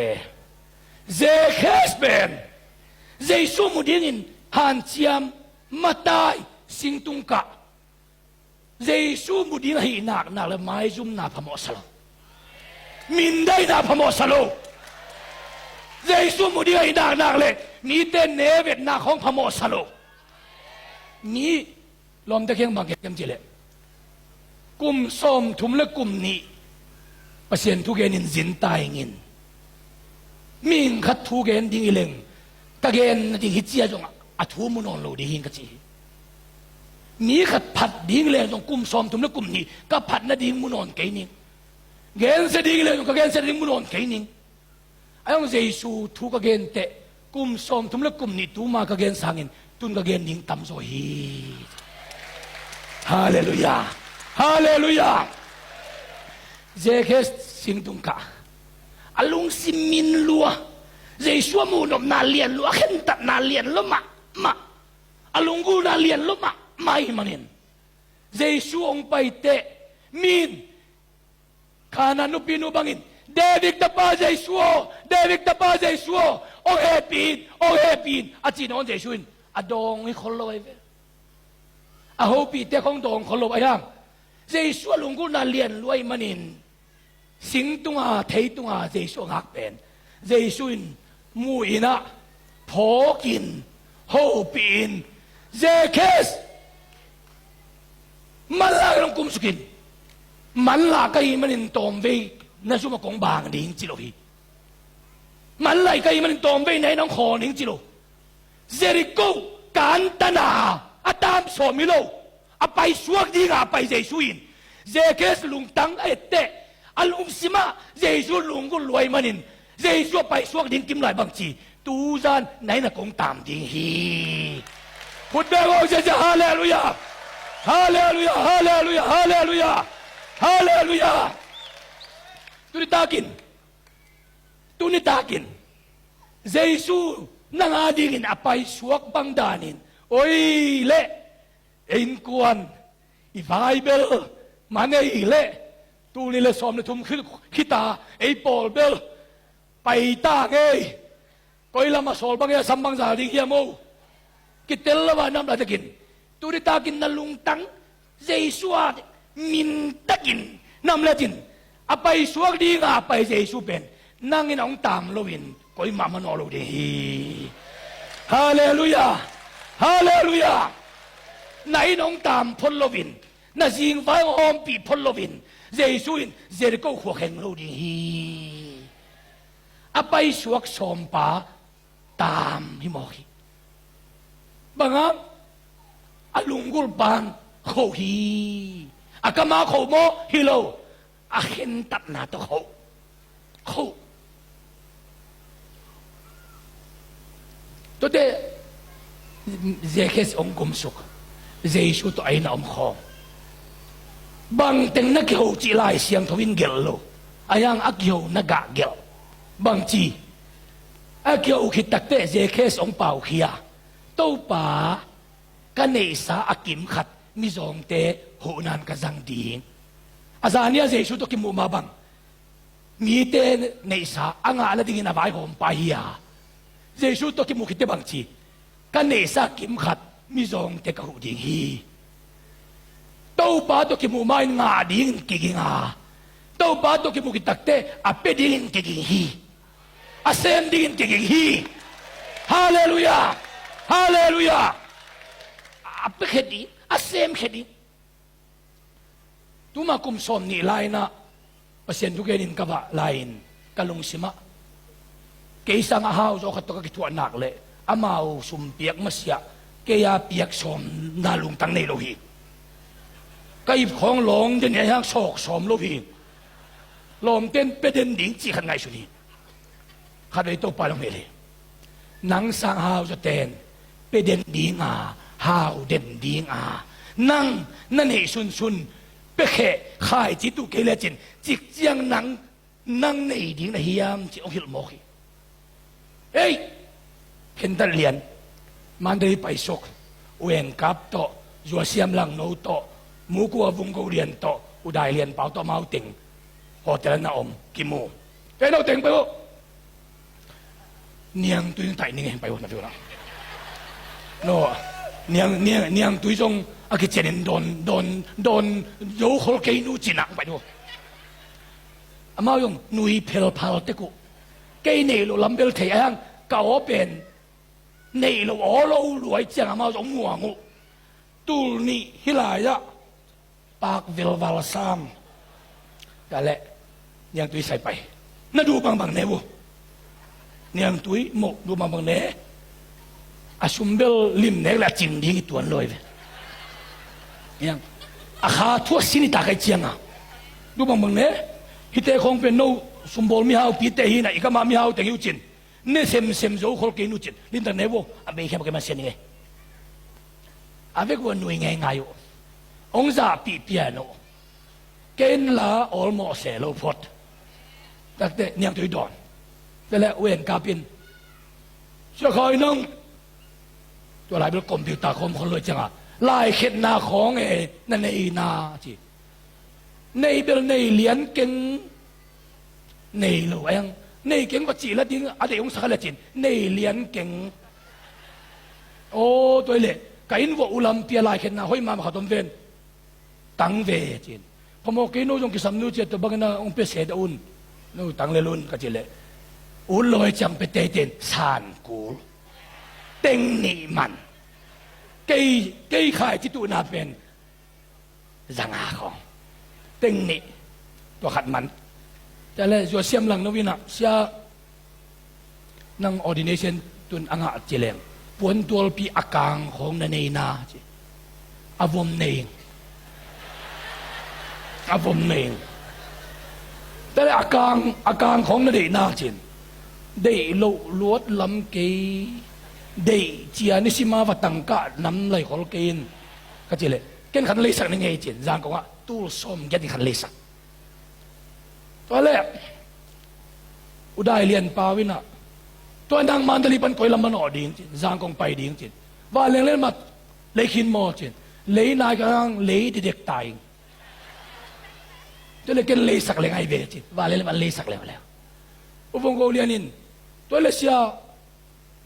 เจเคสเบนเจสูมุดิงินฮันเชียมมาตายสิงตุงกะเจสูมุดิงให้นักนักเลยไม่ซุ่มนาพมอสโลมินได้นาพมอสโลเจสูมุดิงให้นักเลยมีเตนเนเวตนาของพมอสโลนี้ลมตะเคียงบางแก่มจิเลกุมส้มทุ่มและกุมนี้เปอร์เซ็นต์ทุกเงินจินตายเงินมิงขัดทุกเงินดิ้งเล็งตะเกียนดิ้งหิจยาจงอัฐูมุนอนโลดีหิงกัจจีนี้ขัดผัดดิ้งเล็งจงกุมส้มทุ่มและกุมนี้ก็ผัดนาดิ้งมุนอนเกนิงเงินเสดิ้งเล็งจงก็เงินเสดิ้งมุนอนเกนิงไอ้องเจสูทุกเงินเตะกุมส้มทุ่มและกุมนี้ตูมาก็เงินสังเงินตุนก็เงินดิ้งตำโซฮีฮาเลลูยาฮาเลลูยาเจเคสสิงตุงกะอลุงซิมินลัวเจชัวมูนมนาเลียนลัวเข็นตัดนาเลียนละมาอลุงกูนาเลียนละมาไม่มานินเจชัวองไปเตะมินขานานุปินุบังินเดวิกตาปาเจชัวเดวิกตาปาเจชัวโอเฮปีนอาจีนอนเจชัวอินอดองให้คนลอยเวอโฮปีเตะของดองคนลอยยังเจสัวลุงกูน่าเลียนรวยมันินสิงตุงอาเทตุงอาเจสัวงักเป็นเจสัวมูอินะพอกินโฮปีนเจเคสมันลากลงกุมสกินมันลากไอ้มันินตอมเวนั่นสุมากงบางดิ้งจิโลฮีมันไล่ไอ้มันินตอมเวในน้องคอดิ้งจิโลเจริโกกันตนาอาตามสมิโลอาไปสวกดีกาไปเจสุอินเจเคสลุงตังเอเตอลุงซิมาเจสุลุงก็รวยมันินเจสุไปสวกดิ้งกิมไหลบางจีตูจานไหนน่ะกงตามดิ้งฮีพูดแบบว่าจะฮาเลลูยาฮาเลลูยาฮาเลลูยาฮาเลลูยาฮาเลลูยาตุนิตากินเจสุนั่งอาดิ้งอาไปสวกบังดานินโอ้ยเละเอ็นกวนอีไบเบลมันไอ้เละตูนี่เลยสอมเลยทุ่มขี้ตาไอ้ปอลเบลไปตาไงก็อีลามาสอลบางอย่างสัมบังสาดิเฮียโมกิเตลละว่าน้ำลายตะกินตูนี่ตากินนั่นลุงตังเจสัวมินตะกินน้ำละจินอาไปสวกดีงาไปเจสุเป็นนั่งในน้องตามโลวินก็อีมามันอโลดีฮาเลลูยาฮาเลลูยาไหนน้องตามพลวินน่าจิงไฟหอมปีพลวินเจสุอินเจริโกหัวแข็งโลดีอาไปสวกสมปาตามฮิโมฮีบางอ่ะอาลุงกุลปานโคฮีอากามาโคโมฮิโลอาเห็นตัดหน้าตัวเขาตัวเดเจเคสองกุมสุกเจสุตัวไอ้น้ำคอบางเต็งนักเกี่ยวจีไลเสียงทวินเกลโลอายังอักเกี่ยวนักกะเกลบางจีอักเกี่ยวคิดตักเตเจเคสองเป่าเขียตู้ป่ากันเนสาอักิมขัดมิจงเตหูนันกะจังดีอาจารย์เนี่ยเจสุตัวกิมุมาบังมีเตเนสาอ่างอะไรดิ่งนาบายหอมไปเฮียเจสุตัวกิมุคิดเตบางจีกันเนสากิมขัดมิจงเตกะหูดิ่งฮีตู้ป่าตัวกิมุไม่งาดิ่งกิงงาตู้ป่าตัวกิมุคิดตักเตอเปดิ่งกิงฮีอาเซมดิ่งกิงฮีฮาเลลูยาฮาเลลูยาอเปเคดีอาเซมเคดี tu ma kum som ni lai na pasien tu genin ka ba lain kalung sima ke isang ahaw zo ka to ka kitu anak le amao sum piak masya ke ya piak som nalung tang nei lo hi kai khong long den ya sok som lo hi lom ten pe den ding chi khan ngai su ni kha dei to pa long le nang sang haw zo ten pe den ding a haw den ding a nang nan hei sun sun pe khe khai chi tu ke le chin chik chiang nang nei ding na hiam chi ong hil mo hi ei pen ta lian man dei pai sok wen kap to zua siam lang no to mu ko vung ko lian to udai lian pau to mau ting hotel na om kimu ke no teng pe wo niang tu tai ni ngai pai wo na fiu na no niang tu jong a ki chen don yo khol ke nu china pai do amao yong nui phel phal te ku ke nei lo lambel thei ang ka o pen nei lo o lo luai chang amao jong ngua ngu tul ni hilaya pak vil wal sam ka le niang tu sai pai na du bang bang ne wo niang tu mo du bang bang ne asumbel lim ne la chin ding tuan loi ve yang akha thua sini ta kai chiang a du bang bang ne hite khong pe no sumbol mi hau pi te hi na ikama mi hau te hiu chin ne sem zo khol ke nu chin lin ta ne wo a be khem ke ma sen ni avec wo nui ngai ngai yo ong za pi piano ken la almost se lo phot tak te niang tu don te le wen ka pin cho khoi nongตัวหลายเป็นคอมพิวเตอร์คอมคนเลยจังอ่ะลายเข็ดนาของนั่นในนาจีในเป็นในเหรียญเก่งในหลวงในเก่งกว่าจีละดิ้งอะไรองศาละจีนในเหรียญเก่งโอ้ตัวเล็กไก่อินวอุลัมเปียลายเข็ดนาห้อยมาขัดต้นเวนตังเวจีนพอมอกินนู้จงกิสามนู้เจตัวบังนาองเปเสดอุนนู้ตังเลลุนก็จีเล่อุลลอยจำไปเตเตนสานกูเต็งนี่มันเกยขายที่ตัวนาเป็นจังอาของเต็งนี่ตัวขัดมันแต่เลยจัวเสียมหลังนวินะเสียนัง ordination ตุนอ่างเจริญปวนตัวปีอากางของนันเองนะอาวมเนงอาวมเนงแต่เลยอากางของนันเองนะจินได้โลลวดลำเกยเดจียนิสิมาวัตังกะน้ำไหลขอลเกนก็เจเลยเกนขันเลสักนี่ไงเจนจางก็ว่าตู้ส้มยัดขันเลสักตัวแรกอุได้เรียนปาวินะตัวนางมันตลีปันคอยลำมันอดีจริงจางกงไปดีจริงว่าเล่นมาเลยขินมอจริงเลยนายกำลังเลยเด็กตายจะเลยเกนเลสักเลยไงเวจริงว่าเล่นมันเลสักแล้วอุปงโกเรียนินตัวเลเซีย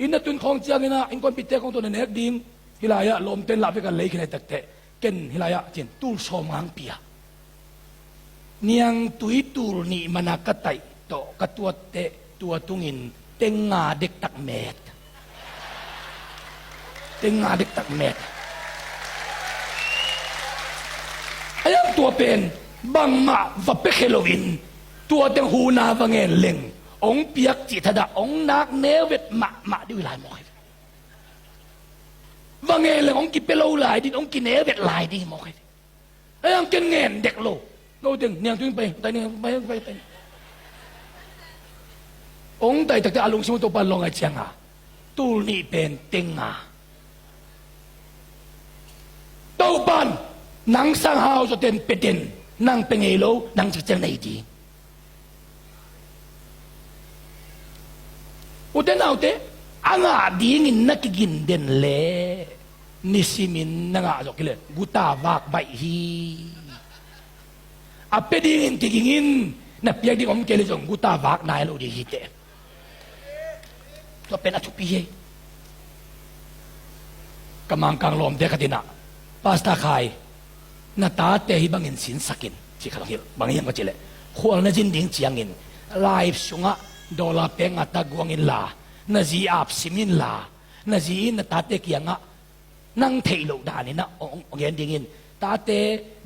อินนัตุนของเจียงนะอินคนปิดเตะของตัวนั้นเอกดิ้งฮิลายะลมเต้นหลับไปกันเลยขึ้นในตะเตะเก่นฮิลายะเจนตูสมางเปียเนียงตุยตูนี่มันากระไตโตกระตัวเตะตัวตุงินเต็งงาเด็กตักเม็ดเต็งงาเด็กตักเม็ดไอ้ยังตัวเป็นบังมาวับเปเคโลวินตัวเต็งหูนาวังเงินเล็งองเปียกจิตดาองนักเนเวตมาด้วยลายมอยว่าไงเลยองกิเปโลลายดิองกินเนเวตลายดีมอยไอ้ยังกินเงินเด็กโลโลดึงเนี่ยจุ้งไปแต่เนี่ยไปองแต่แต่อารมณ์สมุทรปันลงไอ้เชียงอ่ะตูนี่เป็นเต็งอ่ะตูปันนังสังหาวจะเต็นเป็ดเต็นนังเป็นไงโลนังจะเจอไหนดีอุตนาอุตอ่างาดีงินนักกินเด่นเล่นิสิมินนังอาจอกเลยกุตาวากใบฮีอาเป็ดงินที่กินนับยังที่ผมเกลียดจงกุตาวากนายเราดีฮิตเตตัวเป็นอาชุปีเยกำลังกลางลมเด็กกันนะปาสตาไข่นาตาเตะบางเงินสินสักินที่เขาเห็นบางอย่างก็เจเลยควรน่าจินดิ้งเจียงเงินไลฟ์สุงะดอลลาร์เป็นอัตกวงอินลานาจีอาบซิมินลานาจีนาตาเตกียงะนั่งเทโลดานี่นะองเงินดิ้งอิน tate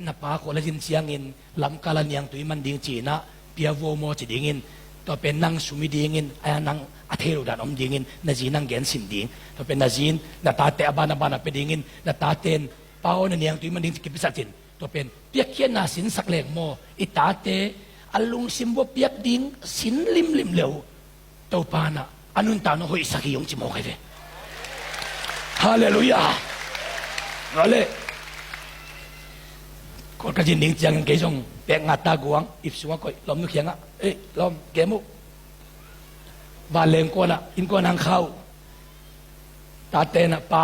na pa ko la jin siangin lam kala niang tui man ding chi na pia vo mo chi dingin to pen nang sumi dingin ay nang athelo dan om dingin na jin nang gen sin ding to pen na jin na tate abana bana pe dingin na taten pao na niang tui man ding ki pisat jin to pen piak khian na sin sak lek mo itate alung simbo piak ding sin lim lim leu to pa na anun ta no hoi saki yong chi mo kai ve hallelujah ngaleคนก็ยินดีจังเกยงแปลงงาตากวงอิบสวงก็ลมนึกยังอ่ะลมแกมุบาเลงก็น่ะอินก็นางเข้าตาเตนะป้า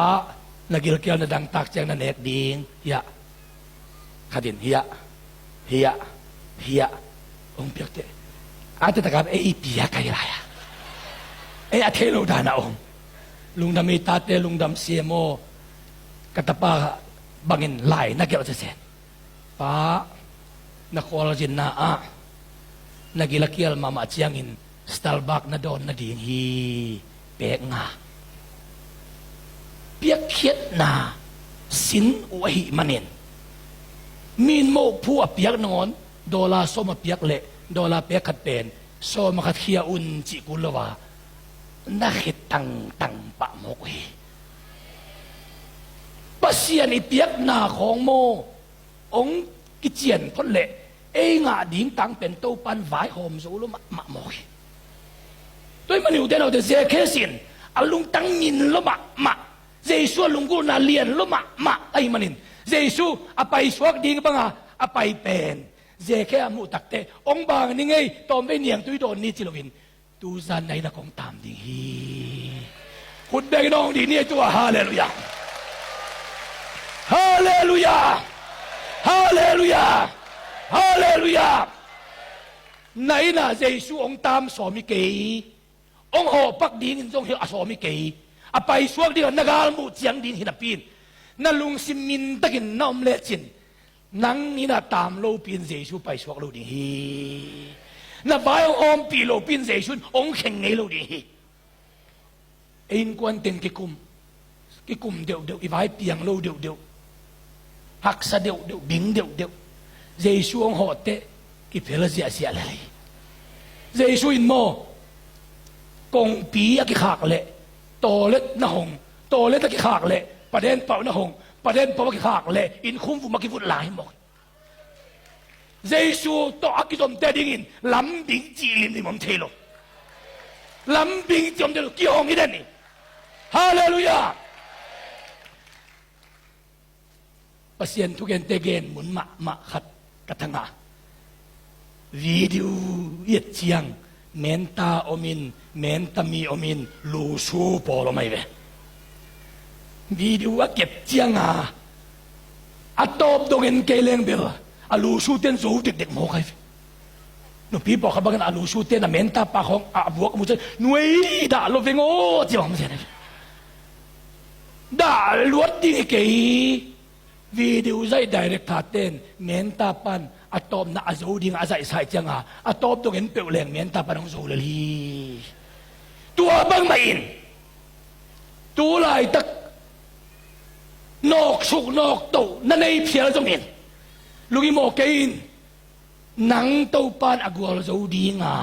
นักกิลเกียวนะดังตักแจงนั่นเอกดิงเฮียขัดินเฮียองเปียกเตอาจจะตะกับอีเปียกใครไรอ่ะอาเทโลดานะองลุงดำมีตาเตลุงดำเสียโมกตาป้าบังเงินไหลนักเกี่ยวจะเสร็จป้านักวอลจินนาอะนักกิลเกียลมาเชียงอินสตาร์บัคนาโดนนาดิงฮีเปกงาเปียกเขียดนาสินอวยมันเองมีนโมผู้เปียกนอนดอลลาร์โซมาเปียกเละดอลลาร์เปียกขัดเป็นโซมาขัดเขียอุนจิกุลวานักตังปะโมกุยปัสยานิเปียกนาของโมองกิเจียนพ้นเละงาดิ่งตังเป็นตู้ปันไหวหอมสูลุมะโมกุยด้วยมันอยู่เดนเอาแต่เจเคสินอลุงตังยินลุมะเจสัวลุงกูนาเลียนลุมะไอ้มันนินเจสัวอภัยสวกดิ่งบังอาอภัยเป็นเจแค่มุตักเตองบางนี่ไงตอนไม่เนียงตุยโดนนี่จิโลวินตูซันในนักของตามดิ่งฮีคุณแบงน้องดีนี่ตัวฮาเลลูยาฮาเลลูยาฮาเลลูยาฮาเลลูยาไหนน่ะเจสัวองตามสอมิเกองหอปักดิ่งจงเหี่ยวสอมิเกอภัยสวกดิ่งนักการมุเจียงดิ่งหินปีนนั่นลุงซิมินตะกินน้อมเลจินนังนี่น่ะตามโลปีนเจสัวไปสวกโลดิ่งฮีน่ะบายองอมปีโลปีนเจสัวองเข่งไงโลดิ่งฮีอินกวนเต็มกิกุมเดียวอีไว้เปียงโลเดียวหักซะเดียวบิงเดียวเจสัวองหอเตกิเพลเสียเลยเจสัวอินโมกงปีอะกิขากเละโตเล็ดนะหงโตเล็ดตะกิขากเละประเด็นเป่านะหงประเด็นเป่ากิขากเละอินคุ้มฟุมากิฟุดหลายหมดเจสัวต่ออากิจอมเตดิ่งลำบิงจีลิมนี่มันเทโลลำบิงจีอมเทโลกี่ห้องนี่เด่นนี่ฮาเลลูยาปัสยันทุกเย็นเตเกนหมุนมะขัดกระทังอาวิดีโอเย็ดเชียงเมนตาอมินเมนตามีอมินลูซูปอลไม่เววิดีโอเก็บเชียงอาตอบดงเงินเกลงเบลอาลูซูเต้นสูเด็กๆโมกไอ้นุ่มพี่บอกเขาบอกกันอาลูซูเต้นน่ะเมนตาปากของบวกมุสหน่วยด่าโลเวงโอจีบผมเสียเลยด่าลวดดีเกยวิดีโอใจไดเรกทาเต้นเมนตาปันอาตอมน่ะอาจูดิงอาใจใส่จังอาตอมตัวเงินเปลวแรงเมนตาปันของสูเลยตัวบังไม่อินตัวลายตักนอกสุกนอกโตนั่นในเพียรจงเห็นลูกอีโมเกินนังเต้าปานอากวาลจูดีงา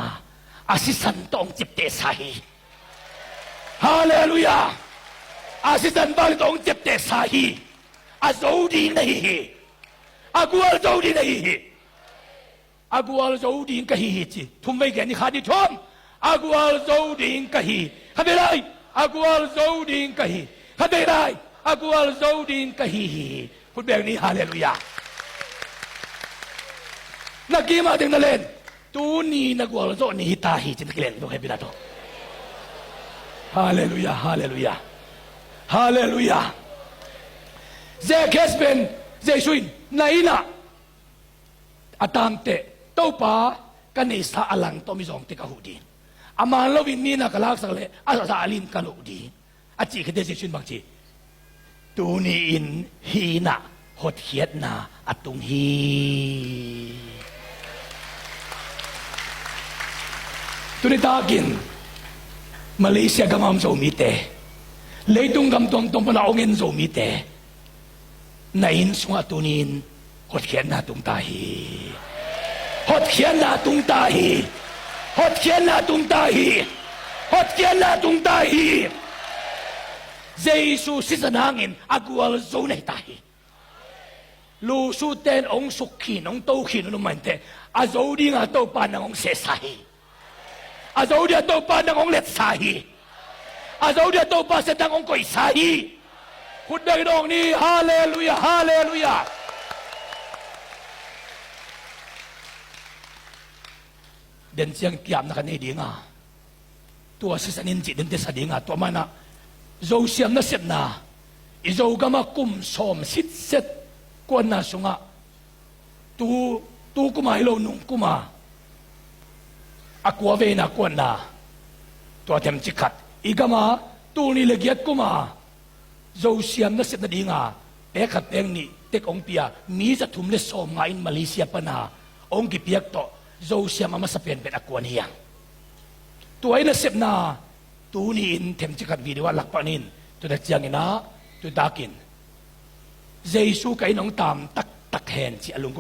อาศิสันตองจิบเตสายฮาเลลูยาอาศิสันบาลตองจิบเตสายอาจูดีนี่อากวาลจูดีนี่อากวาลจูดีกะฮีจีทุ่มไม่แก่นี่ขาดที่ชมอากวาลจูดีกะฮีขัดได้อากวาลจูดีกะฮีขัดได้อากวาลจูดีกะฮีพูดแบบนี้ฮาเลลูยานักกีฬาถึงนั่นเล่นตูนี่นักวอลโซนี่ฮิตาฮิจินนักเล่นดูให้พิลาโตฮาเลลูยาฮาเลลูยาฮาเลลูยาเจเคสเป็นเจสุนนายน่ะอาตามเตะเต้าป้ากันในสาอลังต้องมีสองติกาหูดีอามาลวินนี่นักลักสักเลยอาสาลินกันหูดีอาจีคือเจสุนบางทีตูนี่อินฮีน่ะหดเขียดน่ะอัตุงฮีตุนิตากินมาเลเซียกำลังโจมีเตะเลยตุงกำตองตองปนาองเงินโจมีเตะ nain sunga tunin hot khian na tung tahi hot khian na tung tahi hot khian na tung tahi hot khian na tung tahi Jesu sisanangin agwal zo nei tahi lu su ten ong sukhin ong to khin no man te azo di nga to pa nang ong se sahi azo di to pa nang ong let sahi azo di to pa sa nang ong koi sahiคุณได้ดองนี้ฮาเลลูยาฮาเลลูยาเดินเสียงเกียมนักนี่ดีงาตัวสิสันินจิตเดินเตสดีงาตัวมันนะโจเสียมนักเสพนาอีโจก็มากุมสมสิทธิ์เสร็จกวนนาสุงะตูกุมาฮิโลนุงกุมาอากวาเวนักกวนนาตัวเต็มจิกัดอีกมาตูนี่เลกียดกุมาโจเซียมนักเสพนาดีงาเป๊ะขัดเองนี่เต็กองเปียมีจะทุ่มเลสอมงาอินมาเลเซียปนาองกิเปียกโตโจเซียมมาสเปนเป็นอากวนเฮียงตัวไอ้นักเสพนาตูนี่อินเต็มจิกัดวิดีโอหลักปานินตัวดักจังอินะตัวดักินเยซูกับไอ้น้องตามตักแหนที่อารมณ์